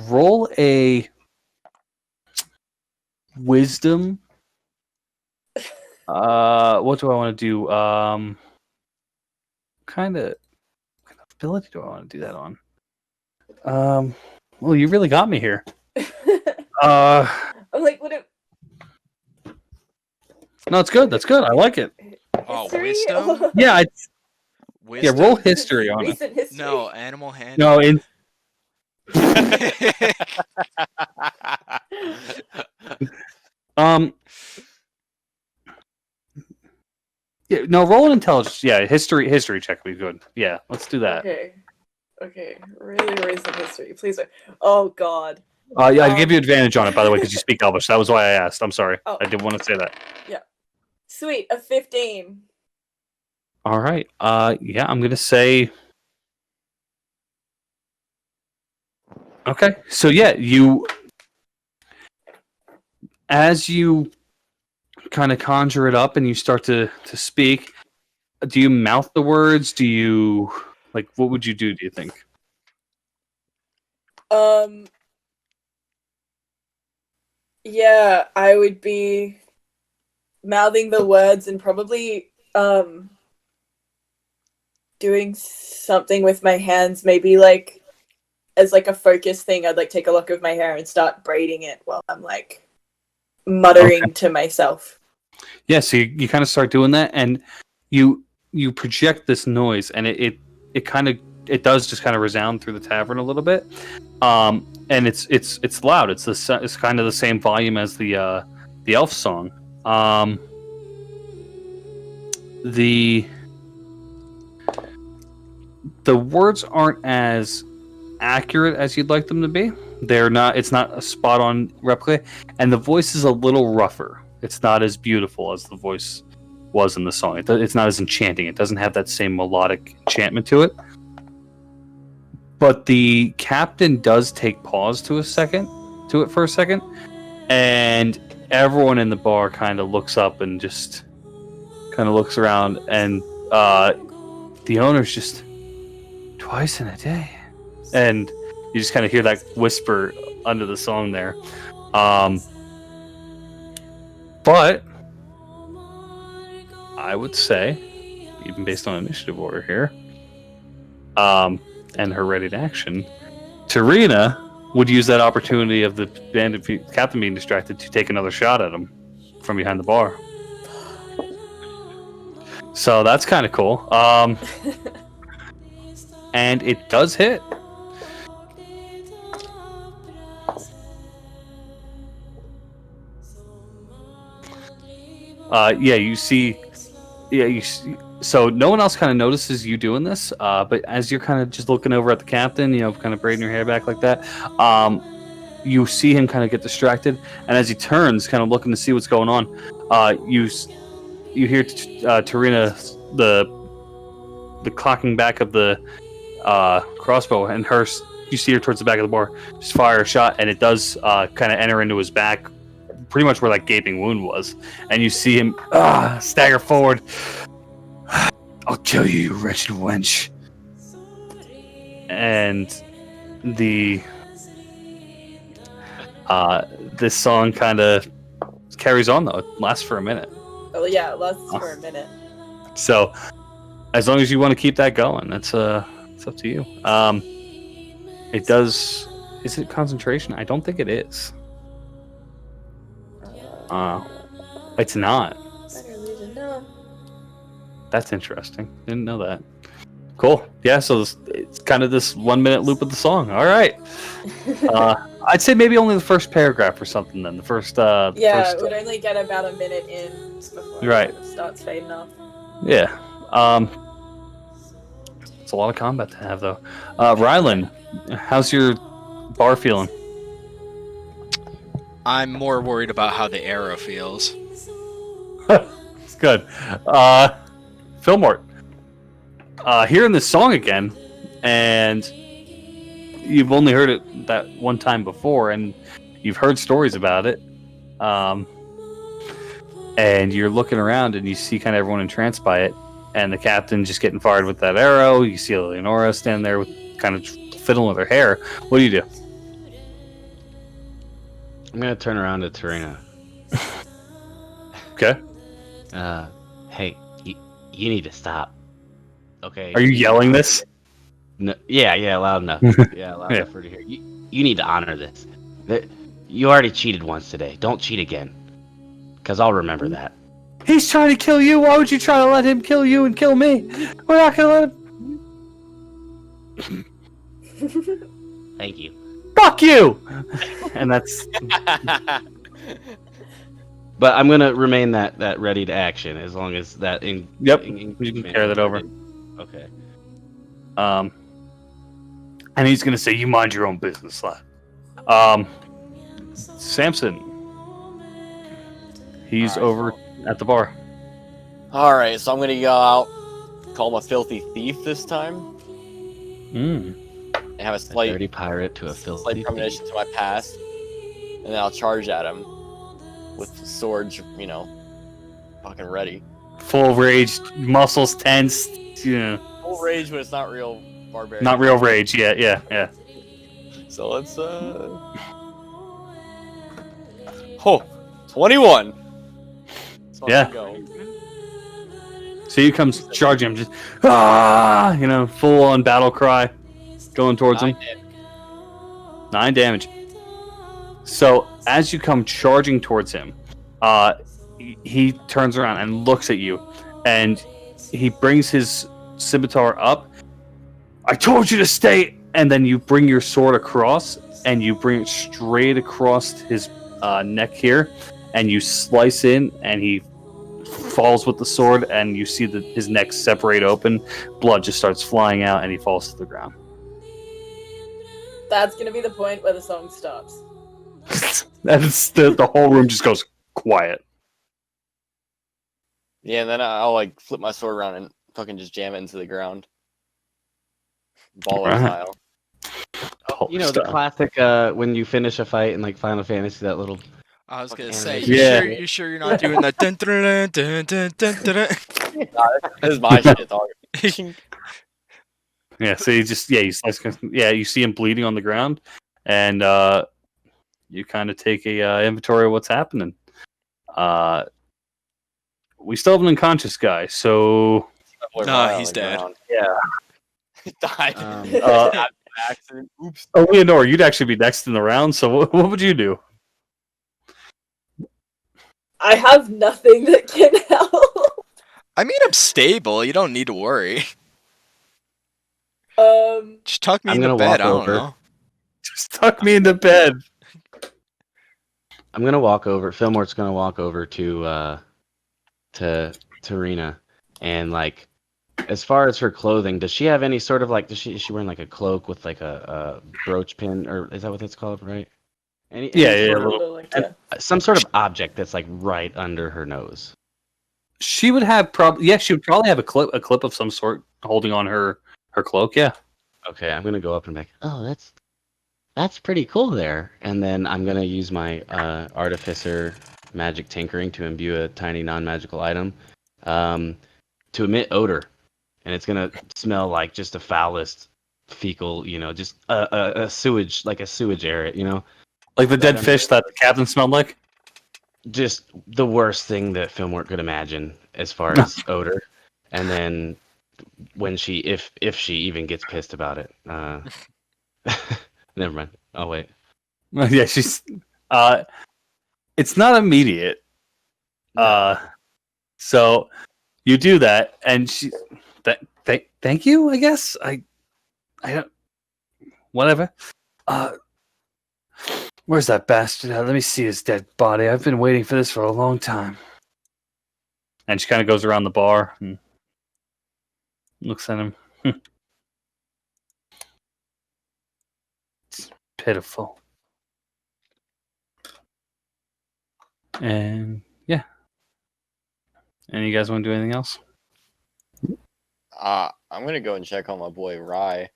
Roll a wisdom. What do I want to do? Kind of ability do I want to do that on? Well, you really got me here. I'm like, what? No, it's good. That's good. I like it. Oh, wisdom? Yeah, Wisdom? roll history on it. History. No, animal handling. No, in yeah, no, roll an intelligence. Yeah, history check would be good. Yeah, let's do that. Okay. Okay, really recent history. Please. Oh God. Yeah, I give you advantage on it, by the way, because you speak Elvish. That was why I asked. I'm sorry. Oh. I did want to say that. Sweet, a 15. All right. Yeah, I'm gonna say. Okay, so yeah, as you kind of conjure it up and you start to speak, do you mouth the words? Do you what would you do you think? Yeah, I would be mouthing the words and probably doing something with my hands, maybe like as like a focus thing. I'd like take a lock of my hair and start braiding it while I'm like muttering to myself. Yeah, so you kind of start doing that, and you project this noise, and it does just kind of resound through the tavern a little bit, and it's loud. It's kind of the same volume as the Elfsong. The words aren't as accurate as you'd like them to be. They're not. It's not a spot on replica, and the voice is a little rougher. It's not as beautiful as the voice was in the song. It's not as enchanting. It doesn't have that same melodic enchantment to it. But the captain does take pause to it for a second, and everyone in the bar kind of looks up and just kind of looks around, and the owner's just twice in a day, and you just kind of hear that whisper under the song there. But I would say, even based on initiative order here, and her ready to action, Tarina would use that opportunity of the captain being distracted to take another shot at him from behind the bar. So that's kind of cool. And it does hit. You see. So no one else kind of notices you doing this, but as you're kind of just looking over at the captain, kind of braiding your hair back like that, you see him kind of get distracted, and as he turns, kind of looking to see what's going on, you hear Tarina the clocking back of the crossbow, and you see her towards the back of the bar, just fire a shot, and it does kind of enter into his back, pretty much where that gaping wound was, and you see him stagger forward. I'll kill you, you wretched wench. And this song kind of carries on, though. It lasts for a minute. Oh yeah, it lasts for a minute. So, as long as you want to keep that going, it's up to you. It does. Is it concentration? I don't think it is. It's not. Better lose it now. That's interesting. Didn't know that. Cool. Yeah, so it's kind of this 1 minute loop of the song. All right. I'd say maybe only the first paragraph or something then. The first. It would only get about a minute in before Right. it starts fading off. Yeah. It's a lot of combat to have, though. Rylan, how's your bar feeling? I'm more worried about how the arrow feels. It's good. Fillmort, hearing this song again, and you've only heard it that one time before, and you've heard stories about it, and you're looking around and you see kind of everyone entranced by it, and the captain just getting fired with that arrow. You see Eleanora standing there with kind of fiddling with her hair. What do you do? I'm gonna turn around to Tarina. Okay. Hey, you need to stop. Okay. Are you yelling this? No, yeah, loud enough. Yeah, loud enough for her to hear. You need to honor this. You already cheated once today. Don't cheat again. Because I'll remember that. He's trying to kill you. Why would you try to let him kill you and kill me? We're not gonna let him. Thank you. Fuck you! And that's. But I'm gonna remain that ready to action as long as that. You can carry that over. Okay. and he's gonna say, "You mind your own business, lad." Samson, he's Alright, over at the bar. Alright, so I'm gonna go out, call him a filthy thief this time, Mm. and have a A slight dirty pirate to a filthy slight thief. premonition to my past, and then I'll charge at him with swords, fucking ready. Full rage, muscles tense. Yeah, Full rage, but it's not real barbarian. not real rage. Yeah. So let's 21. Let's fucking Yeah. Go. So he comes charging him, just full on battle cry, going towards him. 9 damage. So as you come charging towards him, he turns around and looks at you, and he brings his scimitar up. I told you to stay, and then you bring your sword across, and you bring it straight across his neck here, and you slice in, and he falls with the sword, and you see his neck separate open. Blood just starts flying out, and he falls to the ground. That's gonna be the point where the song stops. That's the whole room just goes quiet. Yeah, and then I'll like flip my sword around and fucking just jam it into the ground. Baller Right. style. The classic when you finish a fight in like Final Fantasy, that little. I was gonna Fucking say, animation. you sure you're not doing that? Dun, dun, dun, dun, dun, dun, dun. This is my shit, dog. Yeah, so you see him bleeding on the ground, and you kind of take a inventory of what's happening. We still have an unconscious guy, so Nah, he's dead. yeah. Died. Accident. Oops. Oh, Eleanora, you'd actually be next in the round. So what would you do? I have nothing that can help. I mean, I'm stable. You don't need to worry. Just tuck me I'm into gonna bed. walk I don't over. know. Just tuck me into bed. I'm gonna walk over. Fillmore's gonna walk over to Rena, and like, as far as her clothing, does she have any sort of like? Is she wearing like a cloak with like a brooch pin, or is that what it's called, right? Any Yeah, sort a little. Like that. some sort of object that's like right under her nose. She would have she would probably have a clip of some sort holding on her cloak. Yeah. Okay, I'm gonna go up and be like, oh, that's pretty cool there. And then I'm gonna use my artificer magic tinkering to imbue a tiny non-magical item to emit odor, and it's gonna smell like just the foulest fecal, just a sewage, like a sewage area, Like the dead Right fish that the captain smelled like. just the worst thing that Fillmore could imagine as far as odor. And then when if she even gets pissed about it, never mind. Oh wait. Yeah, she's. It's not immediate. So you do that, and she. Thank you. I guess I don't. Whatever. Where's that bastard? Let me see his dead body. I've been waiting for this for a long time. And she kind of goes around the bar and looks at him. It's pitiful. And yeah. And you guys want to do anything else? I'm gonna go and check on my boy Rye.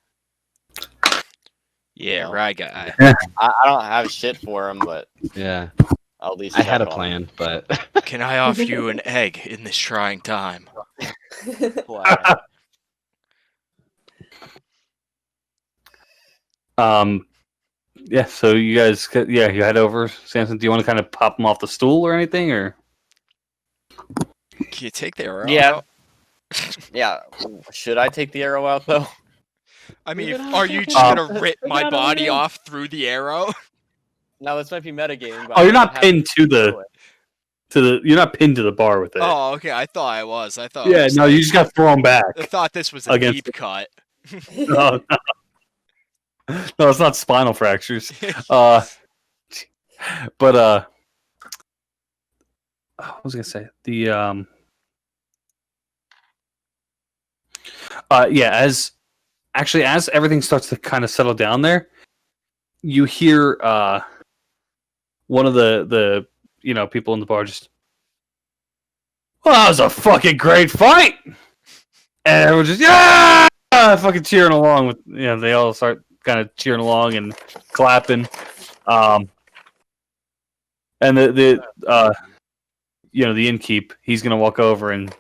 Yeah, No. right guy. I don't have shit for him, but Yeah, I'll at least. I had a check on plan, but Can I offer you an egg in this trying time? him. Wow. Yeah, so you guys you head over. Samson, do you want to kind of pop him off the stool or anything, or Can you take the arrow Yeah. out? Yeah. Should I take the arrow out though? I mean, Leave it are out. you just gonna rip Leave my it out. body off through the arrow? Now this might be metagaming. But Oh, I you're might not have pinned to do it. you're not pinned to the bar with it. Oh, okay. I thought I was. I thought. Yeah, it was no, like- you just got thrown back. I thought this was a against deep cut. No, no. No, it's not spinal fractures. But what was I gonna say? The yeah, actually, as everything starts to kind of settle down there, you hear one of the people in the bar just, well, that was a fucking great fight, and everyone just fucking cheering along with they all start kind of cheering along and clapping, and the innkeep, he's gonna walk over and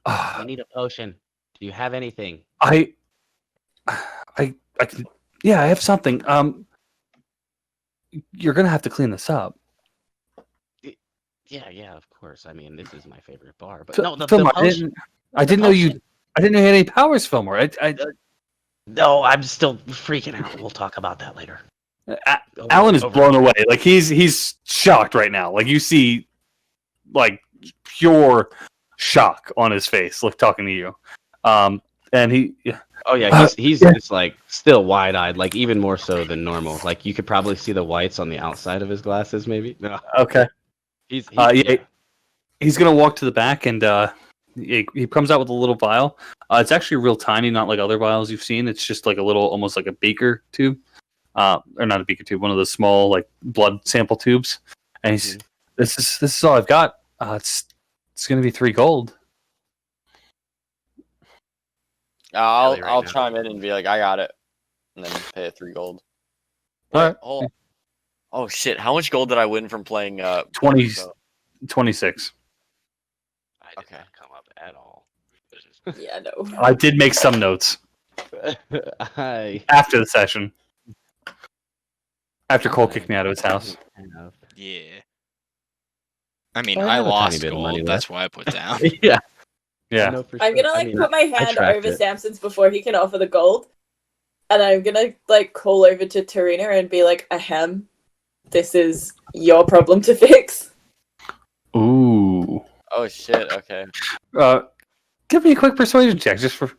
I need a potion. Do you have anything? I can, yeah, I have something. You're gonna have to clean this up. Yeah, of course. I mean, this is my favorite bar. But Fil- no, the Fillmore, potion. I didn't know you. I didn't know you had any powers, Fillmore. No, I'm still freaking out. We'll talk about that later. Alan is blown away. Like he's shocked right now. Like you see, like pure shock on his face, like talking to you. And he. Oh yeah, he's just like still wide-eyed, like even more so than normal. Like you could probably see the whites on the outside of his glasses, maybe. No. Okay. He's gonna walk to the back and he comes out with a little vial. It's actually real tiny, not like other vials you've seen. It's just like a little, almost like a beaker tube, or not a beaker tube, one of those small like blood sample tubes. And he's, this is all I've got. It's gonna be 3 gold. I'll chime in and be like, I got it, and then pay it 3 gold. All right. Oh shit! How much gold did I win from playing? 26. I did not come up at all. Yeah, no. I did make some notes after the session. After Cole kicked me out of his house. Yeah. I mean, Oh, I I have a tiny lost bit of money gold. That's why I put down. Yeah. Yeah. No, for I'm sure. gonna I mean, put my hand tracked over it. Samson's before he can offer the gold. And I'm gonna call over to Tarina and be like, ahem, this is your problem to fix. Ooh. Oh shit! Okay. Give me a quick persuasion check, just for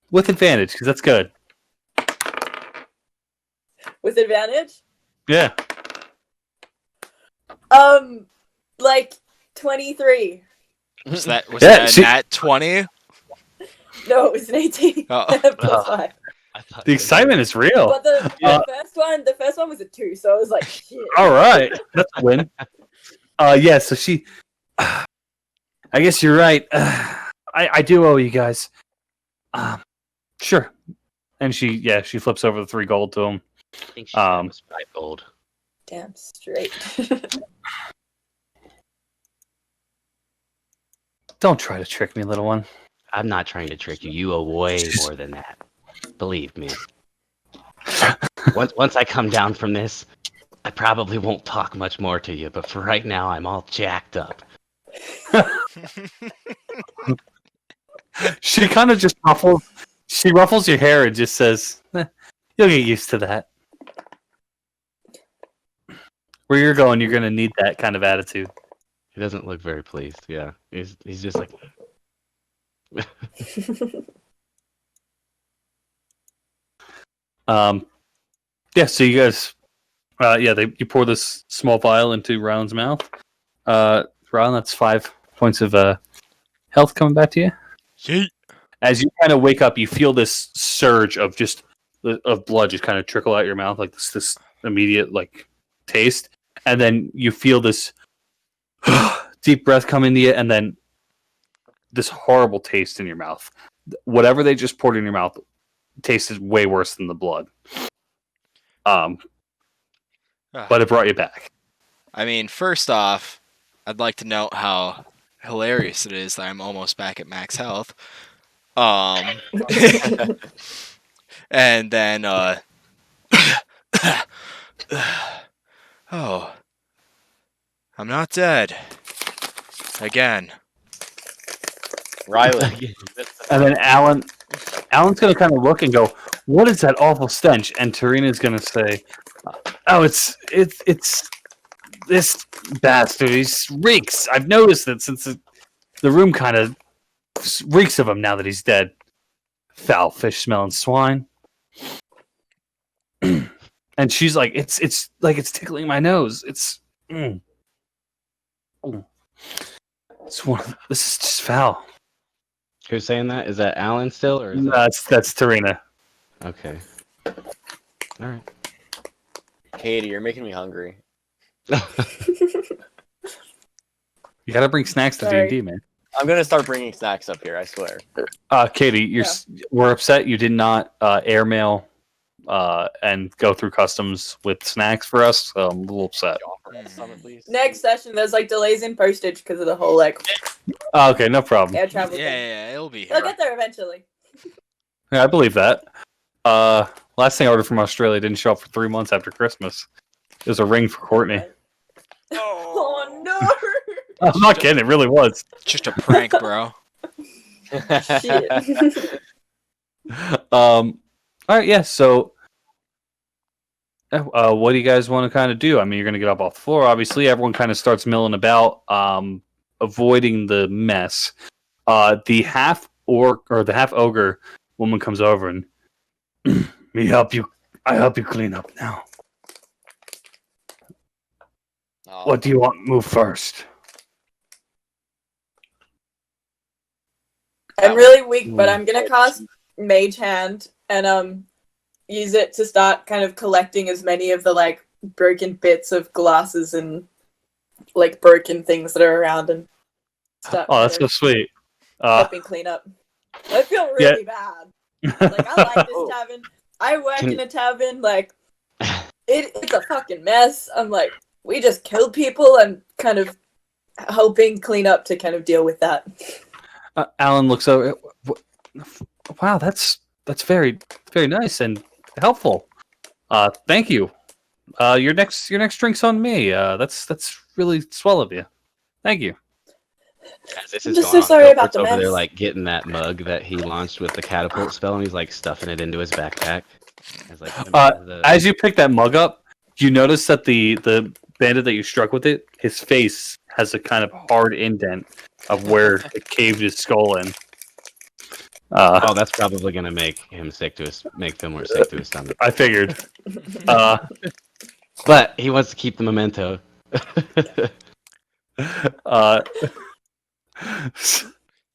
with advantage, because that's good. With advantage? Yeah. 23. Was that Yeah, a nat 20? No, it was an 18. Oh. Plus 5. I thought The excitement is real. But the first one was a 2, so I was like, shit. All right, that's a win. Yeah. So she, I guess you're right. I do owe you guys. Sure. And she flips over the 3 gold to him. I think she said it was 5 gold. Damn straight. Don't try to trick me, little one. I'm not trying to trick you. You owe way more than that. Believe me. Once I come down from this, I probably won't talk much more to you, but for right now, I'm all jacked up. She kind of just ruffles. She ruffles your hair and just says, "You'll get used to that. Where you're going, you're gonna need that kind of attitude." He doesn't look very pleased. Yeah, he's just like. Yeah. So you guys, you pour this small vial into Rowan's mouth. Rowan, that's 5 points of health coming back to you. Yeet. As you kind of wake up, you feel this surge of blood just kind of trickle out your mouth, like this immediate taste, and then you feel this deep breath come into you, and then this horrible taste in your mouth. Whatever they just poured in your mouth tasted way worse than the blood. But it brought you back. I mean, first off, I'd like to note how hilarious it is that I'm almost back at max health. And then, oh, I'm not dead. Again. Riley. And then Alan's going to kind of look and go, "What is that awful stench?" And Tarina's going to say, "Oh, it's this bastard. He reeks. I've noticed it since the room kind of reeks of him now that he's dead. Foul fish smelling swine." And she's like, "It's like it's tickling my nose. It's this is just foul." Who's saying that? Is that Alan still, or is No, that... that's Tarina. Okay. All right. Katie, you're making me hungry. You gotta bring snacks to Sorry. D&D, man. I'm gonna start bringing snacks up here. I swear. Katie, we're upset you did not airmail and go through customs with snacks for us. So I'm a little upset. Summit, please. Next session, there's like delays in postage because of the whole like Okay, no problem. air travel Yeah, thing. yeah, it'll be They'll here. get there eventually. Yeah, I believe that. Last thing I ordered from Australia didn't show up for 3 months after Christmas. It was a ring for Courtney. Oh no! I'm not kidding. It really was. Just a prank, bro. Shit. All right, yeah. So, what do you guys want to kind of do? I mean, you're going to get up off the floor. Obviously, everyone kind of starts milling about, avoiding the mess. The half orc or the half ogre woman comes over and me help you. I help you clean up now. Oh, What do you want? Move first. I'm really weak, but I'm gonna cast Mage Hand and use it to start kind of collecting as many of the like broken bits of glasses and like broken things that are around and start Oh, that's kind so of sweet. helping clean up. I feel really bad. Like I like this tavern. I work in a tavern. Like it's a fucking mess. I'm like, we just killed people and kind of helping clean up to kind of deal with that. Alan looks over. Wow, that's very nice and helpful. Thank you. Your next drink's on me. That's really swell of you. Thank you. As this I'm is just going so on, sorry about Gilbert's the over there, mess. like getting that mug that he launched with the catapult spell, and he's like stuffing it into his backpack. As, like, As you pick that mug up, you notice that the bandit that you struck with it, his face has a kind of hard indent of where it caved his skull in. oh, that's probably gonna make him sick to his, make Fillmore sick to his stomach. I figured. But he wants to keep the memento.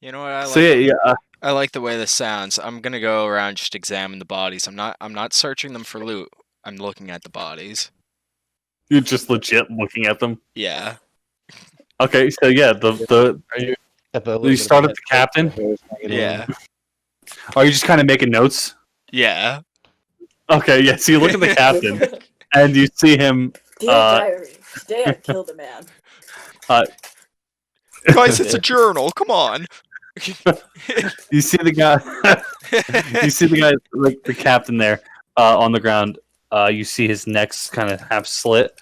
You know what I like? So yeah, I like the way this sounds. I'm gonna go around just examine the bodies. I'm not searching them for loot. I'm looking at the bodies. you're just legit looking at them. Yeah. Okay, so yeah, you start at the captain. Yeah. Are you just kind of making notes? Yeah. Okay, yeah. So you look at the captain, and you see him. Dear diary, today I killed a man. Guys, it's a journal. Come on. You see the guy. You see the guy, like the captain there, on the ground. You see his neck's kind of half slit,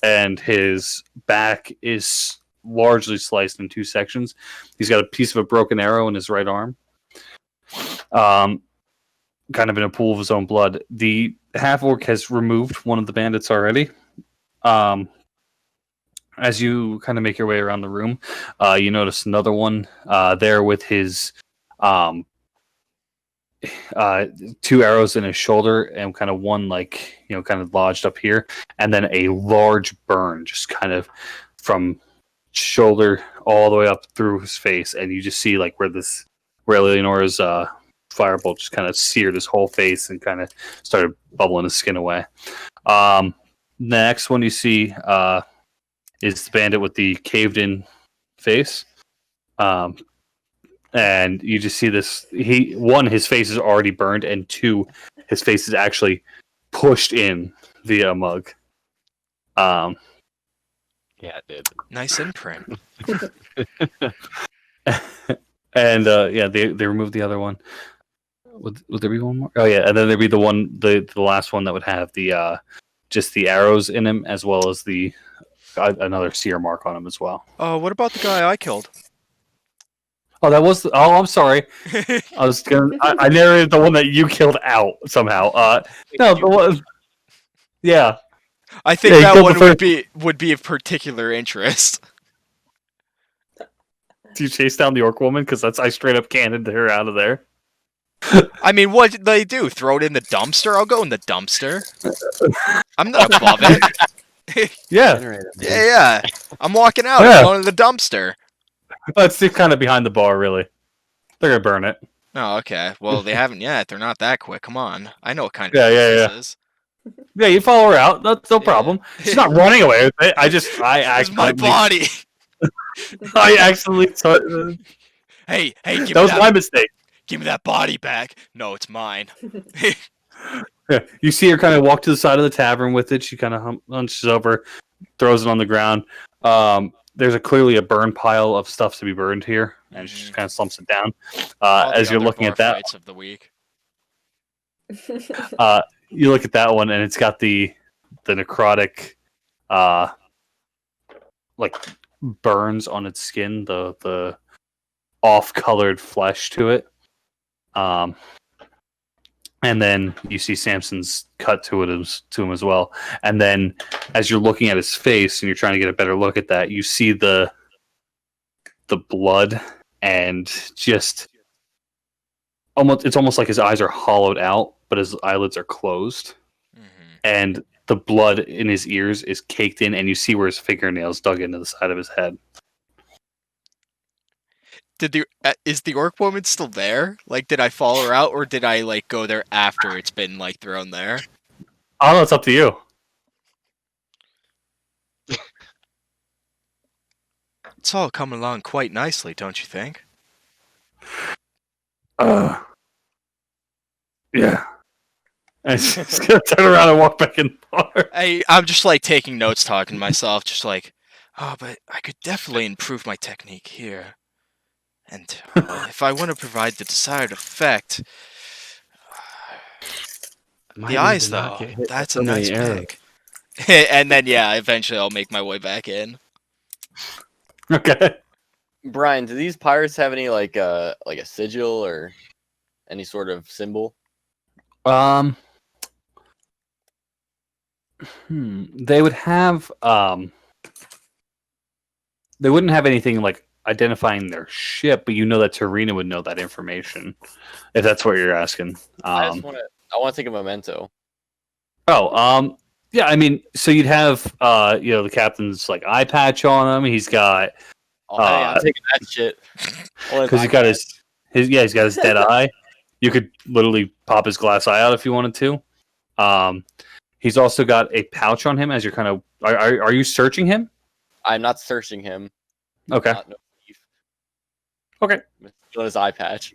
and his back is largely sliced in 2 sections. He's got a piece of a broken arrow in his right arm. Kind of in a pool of his own blood. The half orc has removed one of the bandits already. As you kind of make your way around the room, you notice another one there with his 2 arrows in his shoulder and kind of one kind of lodged up here, and then a large burn just kind of from shoulder all the way up through his face, and you just see like where Eleanora's firebolt just kind of seared his whole face and kind of started bubbling his skin away. Next one you see is the bandit with the caved in face. And you just see this. His face is already burned, and 2, his face is actually pushed in via a mug. Yeah, it did. Nice imprint. And they removed the other one. Would there be one more? Oh yeah, and then there'd be the last one that would have the just the arrows in him, as well as the another sear mark on him as well. Oh, what about the guy I killed? Oh, that was. I'm sorry. I narrated the one that you killed out somehow. No, the one. Yeah. I think Yeah, that killed one the would be of particular interest. Do you chase down the orc woman? Because I straight up cannoned her out of there. I mean, what did they do? Throw it in the dumpster? I'll go in the dumpster. I'm not above it. Yeah. Yeah. I'm walking out. Yeah. I'm going to the dumpster. It's kind of behind the bar, really. They're gonna burn it. Oh, okay. Well, they haven't yet. They're not that quick. Come on. I know what kind of Yeah, place yeah, this yeah. is. Yeah, you follow her out. That's no Yeah. problem. She's not running away with it. I This is my accidentally, body. I accidentally. Hey, give That me was that. my mistake. Give me that body back. No, it's mine. Yeah, you see her kind of walk to the side of the tavern with it. She kind of hunches over, throws it on the ground. There's clearly a burn pile of stuff to be burned here, and she just kind of slumps it down. All the As you're other looking bar at that, fights of the week. you look at that one, and it's got the necrotic, like burns on its skin, the off-colored flesh to it. And then you see Samson's cut to him as well. And then as you're looking at his face and you're trying to get a better look at that, you see the blood and just it's almost like his eyes are hollowed out, but his eyelids are closed. Mm-hmm. And the blood in his ears is caked in, and you see where his fingernails dug into the side of his head. Is the orc woman still there? Like, did I follow her out, or did I like go there after it's been like thrown there? Oh, no, it's up to you. It's all coming along quite nicely, don't you think? Yeah. And she's gonna turn around and walk back in the bar. I'm just like taking notes, talking to myself, just like, oh, but I could definitely improve my technique here. And if I want to provide the desired effect, the eyes though, that's a nice pick. And then eventually I'll make my way back in. Okay. Brian, do these pirates have any like a sigil or any sort of symbol? They would have they wouldn't have anything like identifying their ship, but you know that Tarina would know that information, if that's what you're asking. I want to take a memento. Yeah, I mean, so you'd have the captain's like eye patch on him. He's got Oh, hey, I'm taking that shit. because he's got his he's got his dead eye. You could literally pop his glass eye out if you wanted to. He's also got a pouch on him as you're kind of are you searching him? I'm not searching him. Okay. No thief. Okay. I'm stealing his eye patch.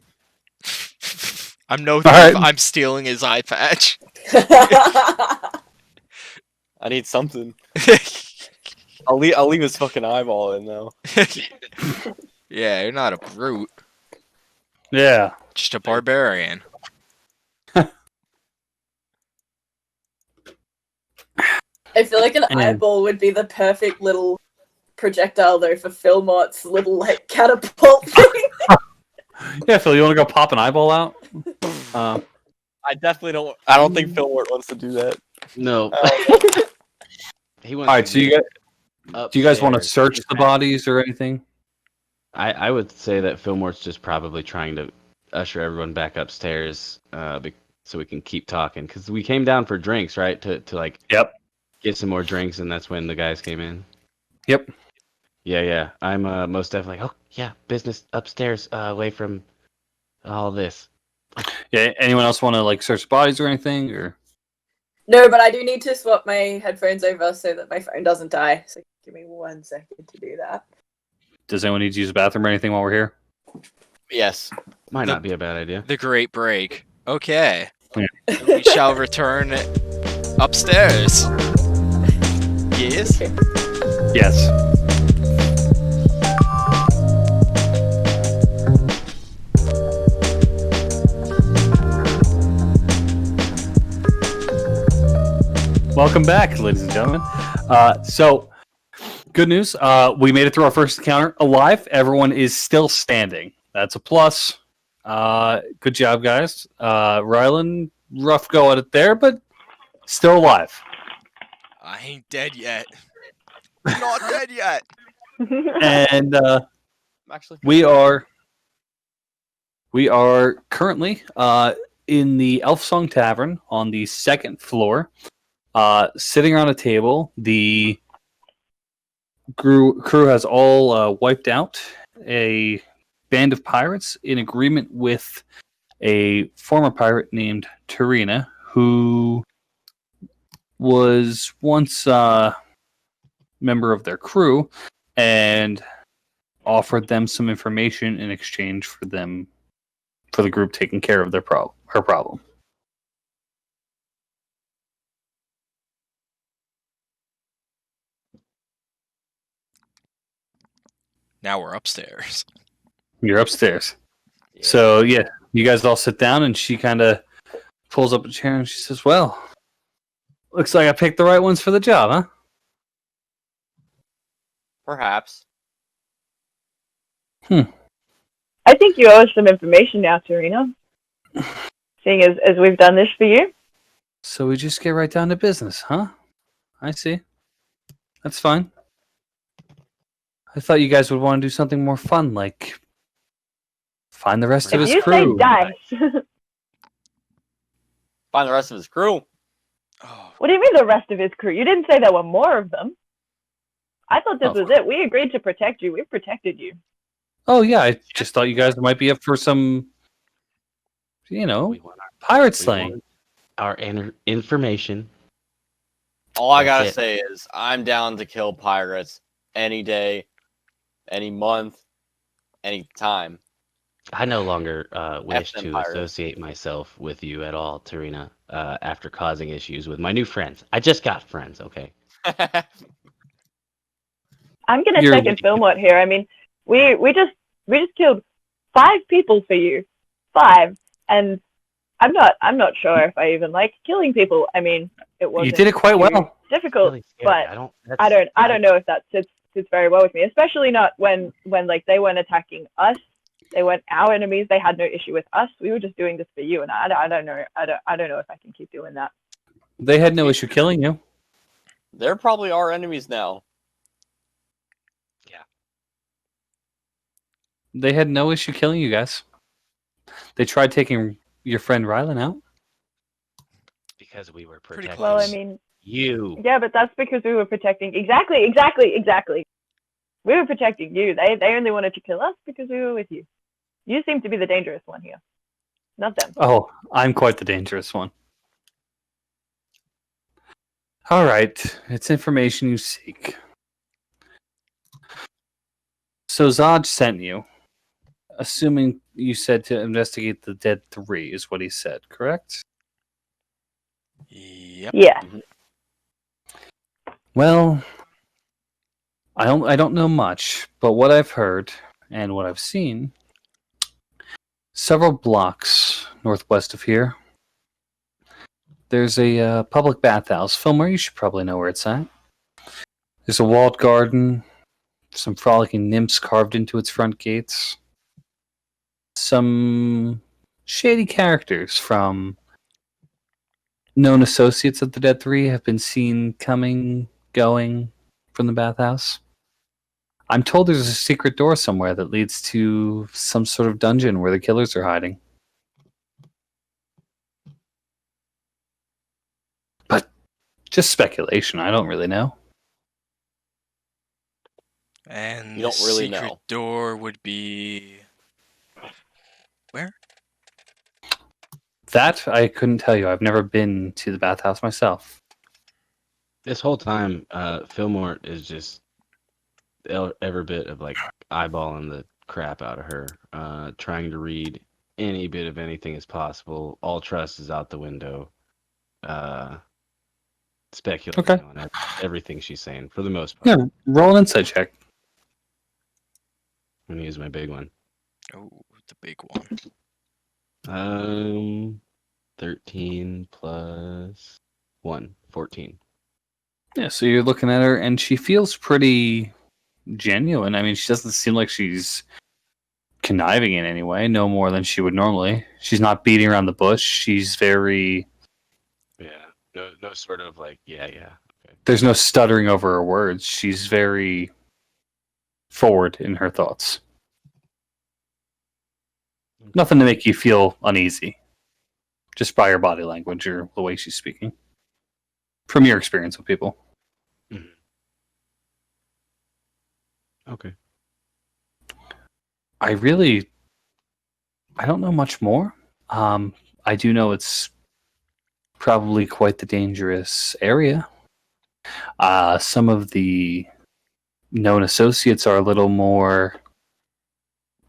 I'm no thief. Right. I'm stealing his eye patch. I need something. I'll leave his fucking eyeball in though. Yeah, you're not a brute. Yeah. Just a barbarian. I feel like an eyeball would be the perfect little projectile though for Philmott's little like catapult thing. Yeah, Phil, you want to go pop an eyeball out? I definitely don't. I don't think Phil wants to do that. No. He wants All right, so do you guys want to upstairs. search the bodies or anything? I would say that Fillmore's just probably trying to usher everyone back upstairs, so we can keep talking. Because we came down for drinks, right? To like Yep. get some more drinks, and that's when the guys came in. Yep. Yeah. I'm most definitely. Oh yeah, business upstairs, away from all this. Yeah. Anyone else want to like search bodies or anything? Or No, but I do need to swap my headphones over so that my phone doesn't die. So give me 1 second to do that. does anyone need to use the bathroom or anything while we're here? Yes. Might not be a bad idea. The great break. Okay. Yeah. We shall return upstairs. Yes? Yes. Welcome back, ladies and gentlemen. So, good news. We made it through our first encounter alive. Everyone is still standing. That's a plus. Good job, guys. Rylan, rough go at it there, but still alive. I ain't dead yet. Not dead yet. And I'm actually. we are currently in the Elfsong Tavern on the second floor, sitting around a table. The crew has all wiped out a band of pirates in agreement with a former pirate named Tarina, who was once a member of their crew and offered them some information in exchange for the group taking care of her problem. Now we're upstairs. You're upstairs. Yeah. So, yeah, you guys all sit down, and she kind of pulls up a chair, and she says, well, looks like I picked the right ones for the job, huh? Perhaps. I think you owe us some information now, Tarina. Seeing as we've done this for you. So we just get right down to business, huh? I see. That's fine. I thought you guys would want to do something more fun, like find the rest of If his you crew. say dice, Find the rest of his crew. Oh, what do you mean the rest of his crew? You didn't say there were more of them. I thought this Oh. was it. We agreed to protect you. We've protected you. Oh, yeah, I just thought you guys might be up for some, We want pirate we slaying. want our information. All I That's gotta it. say is I'm down to kill pirates any day, any month, any time. I no longer wish them to pirates. associate myself with you at all, Tarina, after causing issues with my new friends. I just got friends, okay? I'm gonna You're- second Philmont here. I mean, we just killed 5 people for you. 5. And I'm not sure if I even like killing people. I mean, it wasn't You did it quite too well. difficult, Really scary. but I don't know if that sits very well with me, especially not when like they weren't attacking us. They weren't our enemies. They had no issue with us. We were just doing this for you, and I don't know. I don't know if I can keep doing that. They had no issue killing you. They're probably our enemies now. They had no issue killing you guys. They tried taking your friend Rylan out. Because we were Pretty protecting Well, I close. mean, you. yeah, but that's because we were protecting exactly. We were protecting you. They only wanted to kill us because we were with you. You seem to be the dangerous one here, not them. Oh, I'm quite the dangerous one. All right, it's information you seek. So Zod sent you, assuming you said to investigate the dead 3 is what he said, correct? yep. Yeah. Well, I don't know much, but what I've heard and what I've seen, several blocks northwest of here, there's a public bathhouse. Fillmore, you should probably know where it's at. There's a walled garden, some frolicking nymphs carved into its front gates, some shady characters from known associates of the Dead 3 have been seen coming, going from the bathhouse. I'm told there's a secret door somewhere that leads to some sort of dungeon where the killers are hiding. But just speculation, I don't really know. And You don't the really secret know. door would be where? That I couldn't tell you. I've never been to the bathhouse myself. This whole time, Fillmore is just every bit of like eyeballing the crap out of her, trying to read any bit of anything as possible. All trust is out the window. Speculating Okay. on everything she's saying for the most part. Yeah, roll an insight check. I'm gonna use my big one. Oh, the big one. 13 plus 1, 14. Yeah, so you're looking at her, and she feels pretty genuine. I mean, she doesn't seem like she's conniving in any way, no more than she would normally. She's not beating around the bush. She's very... Yeah, no sort of like, yeah. Okay. There's no stuttering over her words. She's very forward in her thoughts. Nothing to make you feel uneasy. Just by her body language or the way she's speaking. From your experience with people. Okay. I don't know much more. I do know it's probably quite the dangerous area. Some of the known associates are a little more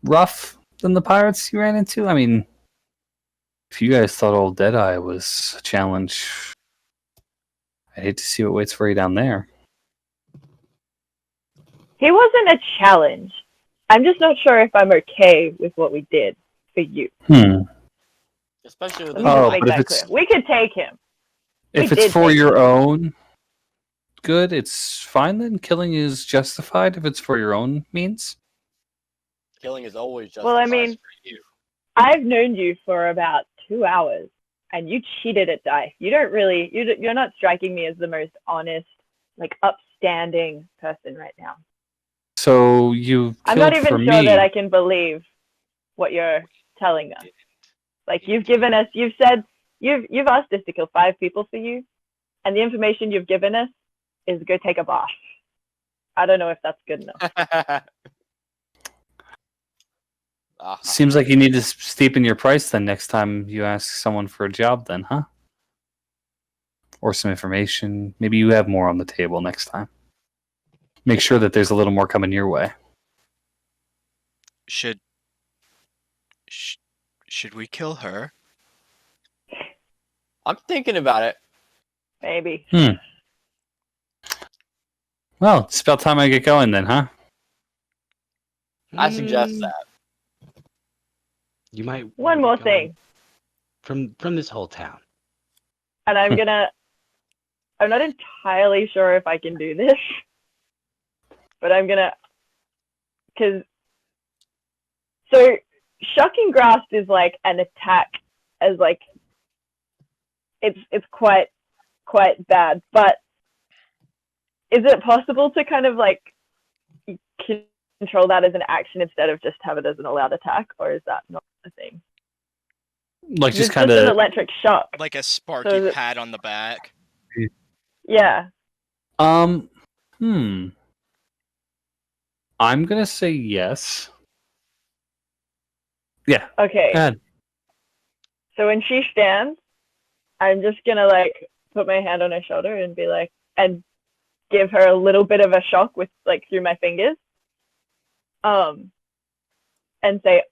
rough than the pirates you ran into. I mean, if you guys thought old Deadeye was a challenge, I'd hate to see what waits for you down there. He wasn't a challenge. I'm just not sure if I'm okay with what we did for you. Especially with Let the me just Oh, make but if that it's- clear. We could take him. If We it's did for take your him. own good, it's fine then. Killing is justified if it's for your own means. killing is always just Well, I mean, for you. I've known you for about 2 hours, and you cheated at dice. You don't really. You're not striking me as the most honest, like upstanding person right now. So you I'm killed not even for sure me. that I can believe what you're telling us. Like you've given us, you've said, you've asked us to kill 5 people for you, and the information you've given us is go take a bath. I don't know if that's good enough. Seems like you need to steepen your price then next time you ask someone for a job then, huh? Or some information. Maybe you have more on the table next time. Make sure that there's a little more coming your way. Should we kill her? I'm thinking about it. Maybe. Well, it's about time I get going then, huh? I suggest that. You might One wanna more get going thing, from this whole town. and I'm not entirely sure if I can do this, but because so shocking grasp is like an attack, as like it's quite bad, but is it possible to kind of like control that as an action instead of just have it as an allowed attack, or is that not a thing? Like just It's kind just an of electric shock. Like a sparky So that- pat on the back? Yeah. I'm gonna say yes. Yeah. Okay. Go ahead. So when she stands, I'm just gonna like put my hand on her shoulder and be like, and give her a little bit of a shock with like through my fingers. And say,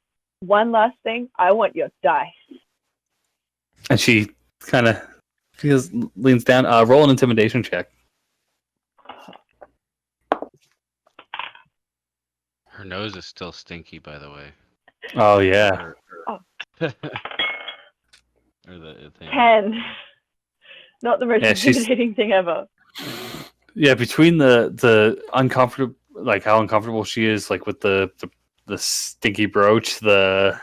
one last thing, I want your dice. And she kind of leans down. Roll an intimidation check. Her nose is still stinky, by the way. Oh yeah. Oh. Or the thing. 10. Not the most Yeah, she's- intimidating thing ever. Yeah, between the uncomfortable, like how uncomfortable she is, like with the stinky brooch, the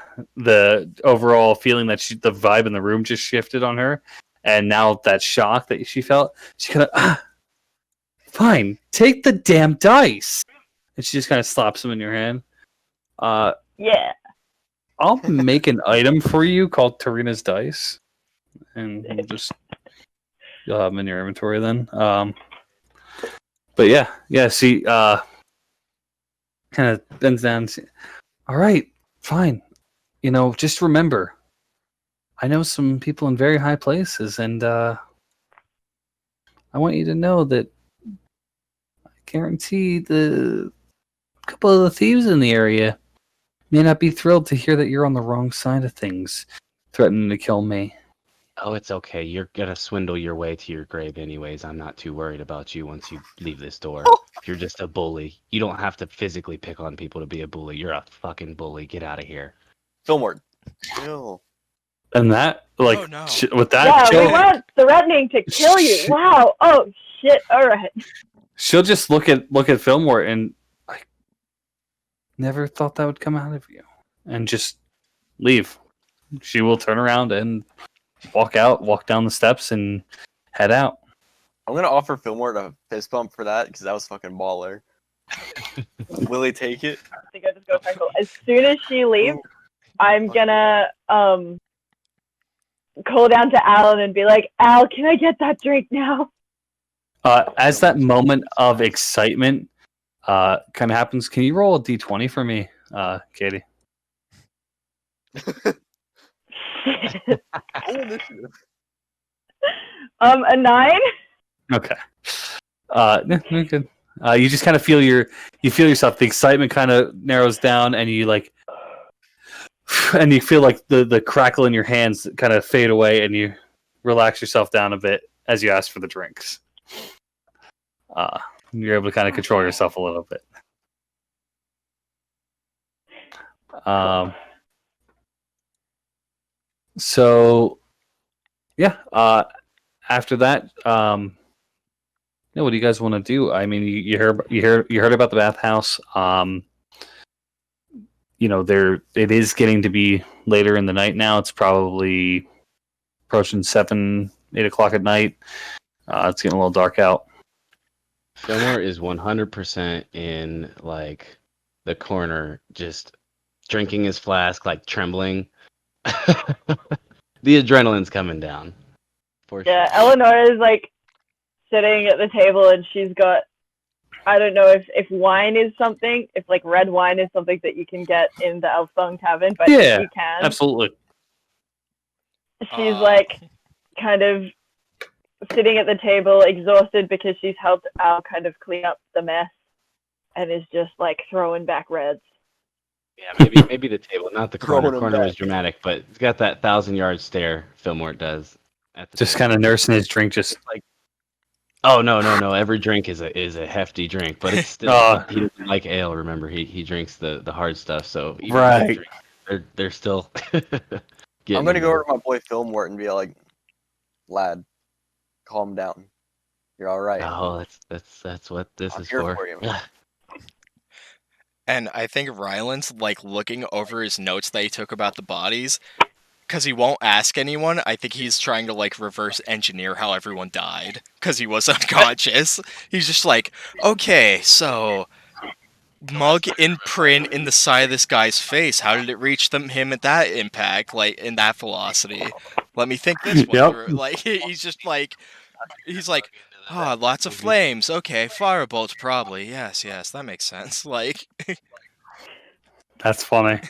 overall feeling that the vibe in the room just shifted on her, and now that shock that she felt, she kind of fine, take the damn dice, and she just kind of slaps them in your hand. Yeah. I'll make an item for you called Tarina's dice, and you'll have them in your inventory then. But yeah. See, kind of bends down. All right, fine. Just remember, I know some people in very high places, and I want you to know that I guarantee the couple of the thieves in the area may not be thrilled to hear that you're on the wrong side of things, threatening to kill me. Oh, it's okay. You're gonna swindle your way to your grave anyways. I'm not too worried about you once you leave this door. If you're just a bully, you don't have to physically pick on people to be a bully. You're a fucking bully. Get out of here. Fillmore. Chill. And that, like, Oh, no. with that, Yeah, she'll, we weren't threatening to kill you. Wow. Oh, shit. All right. she'll just look at Fillmore, and I never thought that would come out of you, and just leave. She will turn around and walk down the steps, and head out. I'm gonna offer Fillmore a fist bump for that because that was fucking baller. Will he take it? I think I just go Frankel. As soon as she leaves, I'm gonna call down to Alan and be like, Al, can I get that drink now? As that moment of excitement kind of happens, can you roll a d20 for me? Katie? A 9. Okay. Yeah, you're good. You just kind of feel yourself. The excitement kind of narrows down, and you feel like the crackle in your hands kind of fade away, and you relax yourself down a bit as you ask for the drinks. You're able to kind of control yourself a little bit. So, yeah. After that, what do you guys want to do? I mean, you heard about the bathhouse. It is getting to be later in the night now. It's probably approaching 7, 8 o'clock at night. It's getting a little dark out. Fillmore is 100% in like the corner, just drinking his flask, like trembling. The adrenaline's coming down. For Yeah, sure. Eleanora is like sitting at the table, and she's got, I don't know if wine is something, if like red wine is something that you can get in the Elfsong tavern, but Yeah, you can. Absolutely. She's like kind of sitting at the table, exhausted because she's helped Al kind of clean up the mess, and is just like throwing back reds. Yeah, maybe the table, not the corner. Throwing him Corner back. was dramatic, but it's got that 1,000-yard stare Fillmore does. At the Just table. kind of nursing his drink. Just like, oh no! Every drink is a hefty drink, but it's still he doesn't like ale. Remember, he drinks the hard stuff. So even Right. drinks, they're still. I'm gonna go over to my boy Fillmore and be like, "Lad, calm down. You're all right." Oh, that's what this I'm is here for. for you. And I think Ryland's like looking over his notes that he took about the bodies, because he won't ask anyone. I think he's trying to like reverse engineer how everyone died, because he was unconscious. He's just like, okay, so mug imprint in the side of this guy's face. How did it reach him at that impact, like in that velocity? Let me think this one Yep. through. Like he's like, lots of flames. Okay, firebolt probably. Yes, that makes sense. Like, that's funny.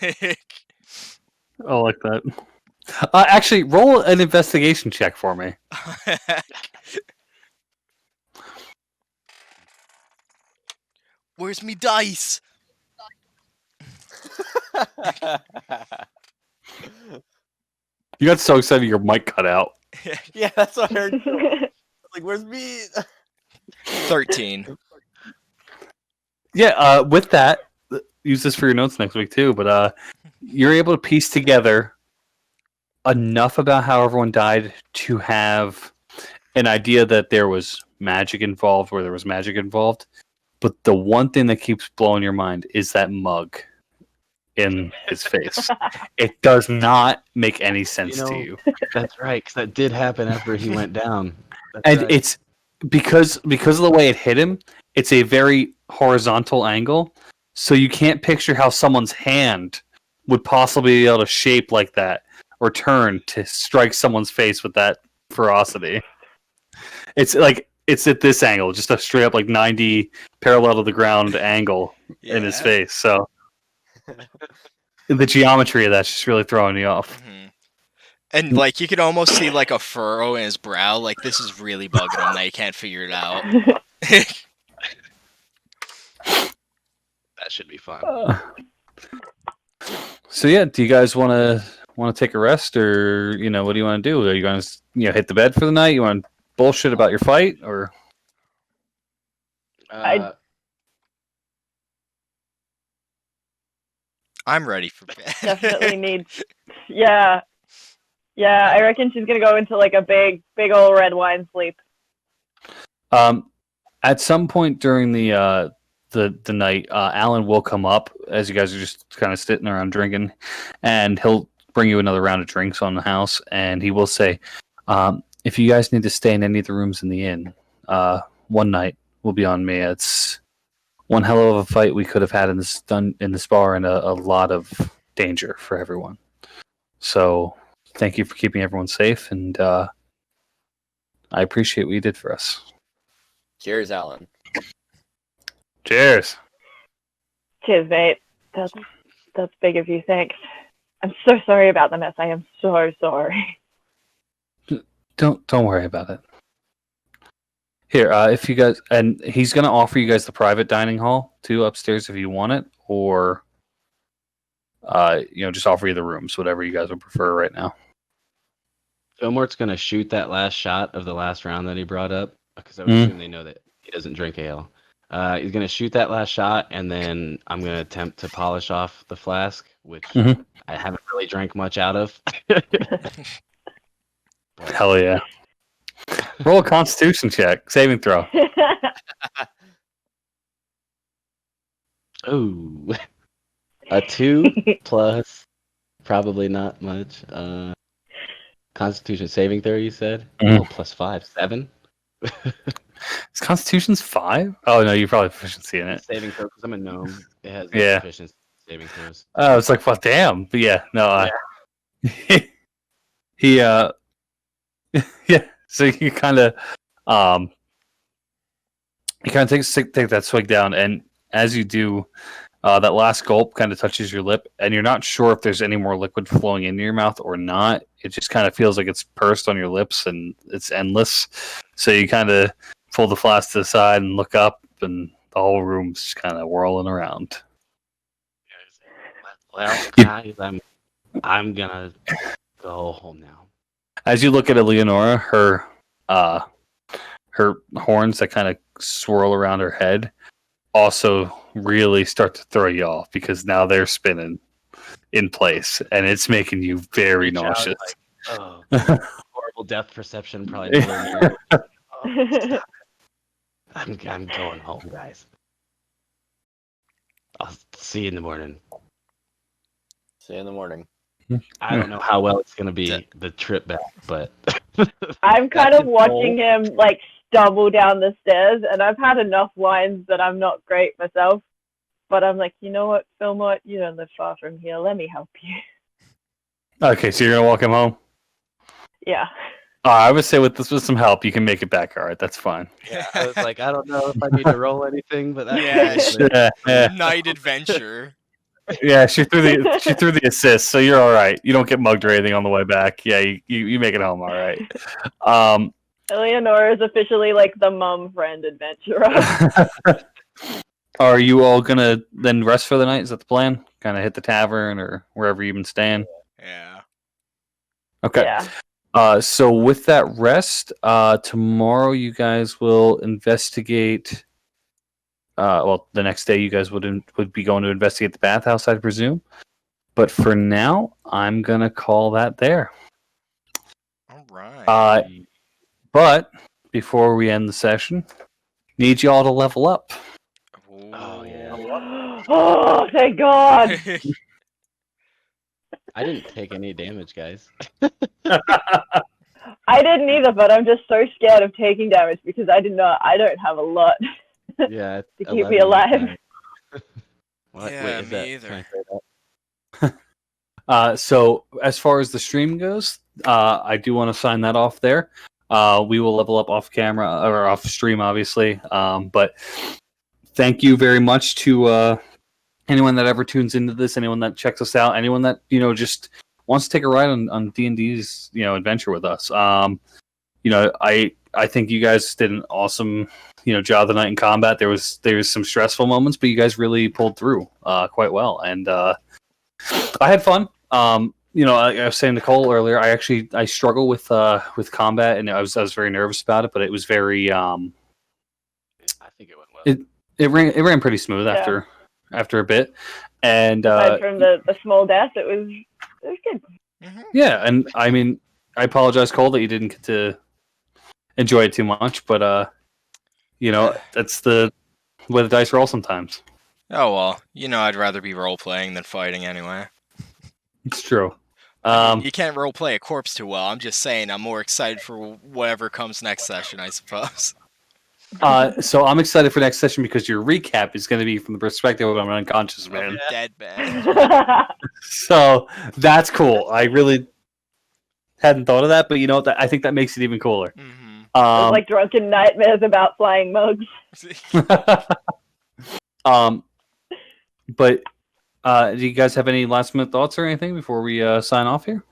I like that. Actually, roll an investigation check for me. Where's me dice? You got so excited your mic cut out. Yeah, that's what I heard. Like, where's me? 13. Yeah, with that, use this for your notes next week too, but you're able to piece together enough about how everyone died to have an idea that there was magic involved where there was magic involved. But the one thing that keeps blowing your mind is that mug in his face. It does not make any sense to you. That's right, because that did happen after he went down. That's And right. it's because of the way it hit him, it's a very horizontal angle, so you can't picture how someone's hand would possibly be able to shape like that or turn to strike someone's face with that ferocity. It's like it's at this angle, just a straight up like 90 parallel to the ground angle in his face. So the geometry of that's just really throwing you off. Mm-hmm. And like you could almost see like a furrow in his brow. Like this is really bugging him that he can't figure it out. That should be fun. So yeah, do you guys want to take a rest, or what do you want to do? Are you going to hit the bed for the night? You want to bullshit about your fight, or I'm ready for bed. Definitely need. Yeah. I reckon she's gonna go into like a big old red wine sleep. At some point during the night, Alan will come up as you guys are just kind of sitting around drinking, and he'll bring you another round of drinks on the house, and he will say, if you guys need to stay in any of the rooms in the inn, one night will be on me. It's one hell of a fight we could have had in this bar, and a lot of danger for everyone. So thank you for keeping everyone safe, and I appreciate what you did for us. Cheers, Alan. Cheers. Cheers, mate. That's That's big of you. Thanks. I'm so sorry about the mess. I am so sorry. Don't worry about it. Here, if you guys, and he's gonna offer you guys the private dining hall too upstairs if you want it, or just offer you the rooms, whatever you guys would prefer right now. Fillmore's gonna shoot that last shot of the last round that he brought up because I would assume they know that he doesn't drink ale. He's gonna shoot that last shot, and then I'm gonna attempt to polish off the flask, which Mhm. I haven't really drank much out of. Hell yeah! Roll a Constitution check, saving throw. Ooh, a 2 plus probably not much. Constitution saving throw, you said? Mhm. Oh, plus 5, 7. Is Constitution's 5? Oh no, you probably have proficiency in it. Saving throw because I'm a gnome. It has Yeah. proficiency saving throws. Oh, it's like, well, damn. But yeah, no. He yeah. So you kind of take that swig down, and as you do, that last gulp kind of touches your lip, and you're not sure if there's any more liquid flowing into your mouth or not. It just kind of feels like it's pursed on your lips, and it's endless. So you kind of pull the flask to the side and look up, and the whole room's kind of whirling around. Well, guys, I'm gonna go home now. As you look at Eleanora, her horns that kind of swirl around her head also really start to throw you off because now they're spinning in place, and it's making you very Reach out, nauseous. like, oh, horrible depth perception, probably nowhere near. Oh, I'm going home, guys. I'll see you in the morning. See you in the morning. I don't know how well it's gonna be the trip back, but I'm kind That's of watching him like stumble down the stairs, and I've had enough wines that I'm not great myself. But I'm like, you know what, Fillmore, you don't live far from here. Let me help you. Okay, so you're gonna walk him home. Yeah. I would say with some help, you can make it back. All right, that's fine. yeah, I was like, I don't know if I need to roll anything, but that's Yeah. Night adventure. Yeah, she threw the assist, so you're all right. You don't get mugged or anything on the way back. Yeah, you make it home all right. Eleanora is officially like the mum friend adventurer. Are you all gonna then rest for the night? Is that the plan? Kind of hit the tavern or wherever you've been staying. Yeah. Okay. Yeah. So with that rest, tomorrow you guys will investigate. Well, the next day you guys would be going to investigate the bathhouse, I presume. But for now, I'm gonna call that there. All right. But before we end the session, need y'all to level up. Oh, yeah. Oh, thank God. I didn't take any damage, guys. I didn't either, but I'm just so scared of taking damage because I don't have a lot Yeah, to keep me alive. What? Yeah, Wait, is me that, either. can I say that? So as far as the stream goes, I do want to sign that off there. We will level up off camera or off stream, obviously. But thank you very much to anyone that ever tunes into this, anyone that checks us out, anyone that just wants to take a ride on D&D's adventure with us. I think you guys did an awesome job the night in combat. There was some stressful moments, but you guys really pulled through quite well, and I had fun. I was saying to Nicole earlier, I struggle with combat, and I was very nervous about it, but it was very I think it went well. it ran pretty smooth after a bit, and Aside from the small death, it was good. Mhm. yeah, and I mean, I apologize, Cole, that you didn't get to enjoy it too much, but that's the way the dice roll sometimes. Oh well, I'd rather be role playing than fighting anyway. It's true. You can't role play a corpse too well. I'm just saying, I'm more excited for whatever comes next session, I suppose. So I'm excited for next session because your recap is going to be from the perspective of an unconscious man. Dead man. So that's cool. I really hadn't thought of that, but I think that makes it even cooler. Mm-hmm. It was like drunken nightmares about flying mugs. But Do you guys have any last minute thoughts or anything before we sign off here?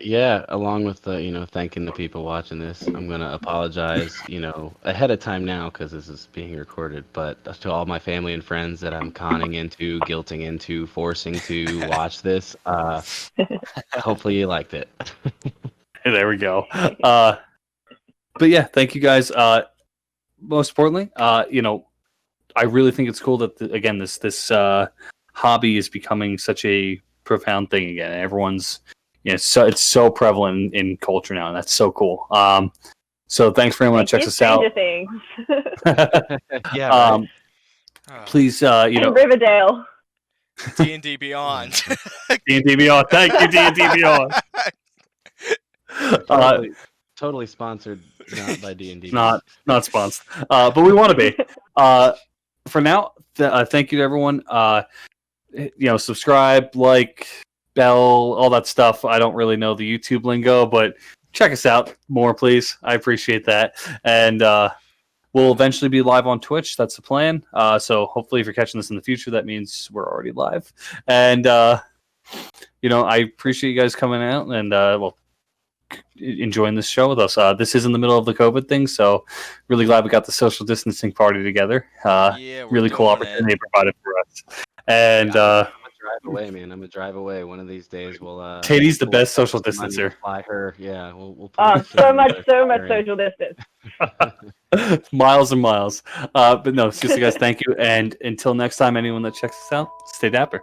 Yeah, along with the, thanking the people watching this, I'm gonna apologize, ahead of time now because this is being recorded. But to all my family and friends that I'm conning into, guilting into, forcing to watch this, hopefully you liked it. There we go. But yeah, thank you guys. Most importantly, I really think it's cool that again this hobby is becoming such a profound thing again. Everyone's it's so prevalent in culture now, and that's so cool. So thanks for anyone that checks us out. Things. Yeah. Right. Please, And Riverdale. D&D Beyond. D&D Beyond. Thank you, D&D Beyond. Totally sponsored, not by D&D. Not sponsored, but we want to be. For now, thank you to everyone. Subscribe, like, bell, all that stuff. I don't really know the YouTube lingo, but check us out more, please. I appreciate that. And we'll eventually be live on Twitch. That's the plan. So hopefully, if you're catching this in the future, that means we're already live. And I appreciate you guys coming out and enjoying this show with us. This is in the middle of the COVID thing, so really glad we got the social distancing party together. Really cool opportunity provided for us. And drive away, man. I'm gonna drive away. One of these days, we'll. Katie's the best social distancer. Fly her, yeah. We'll so much social distance. Miles and miles. But no, seriously, guys, thank you. And until next time, anyone that checks us out, stay dapper.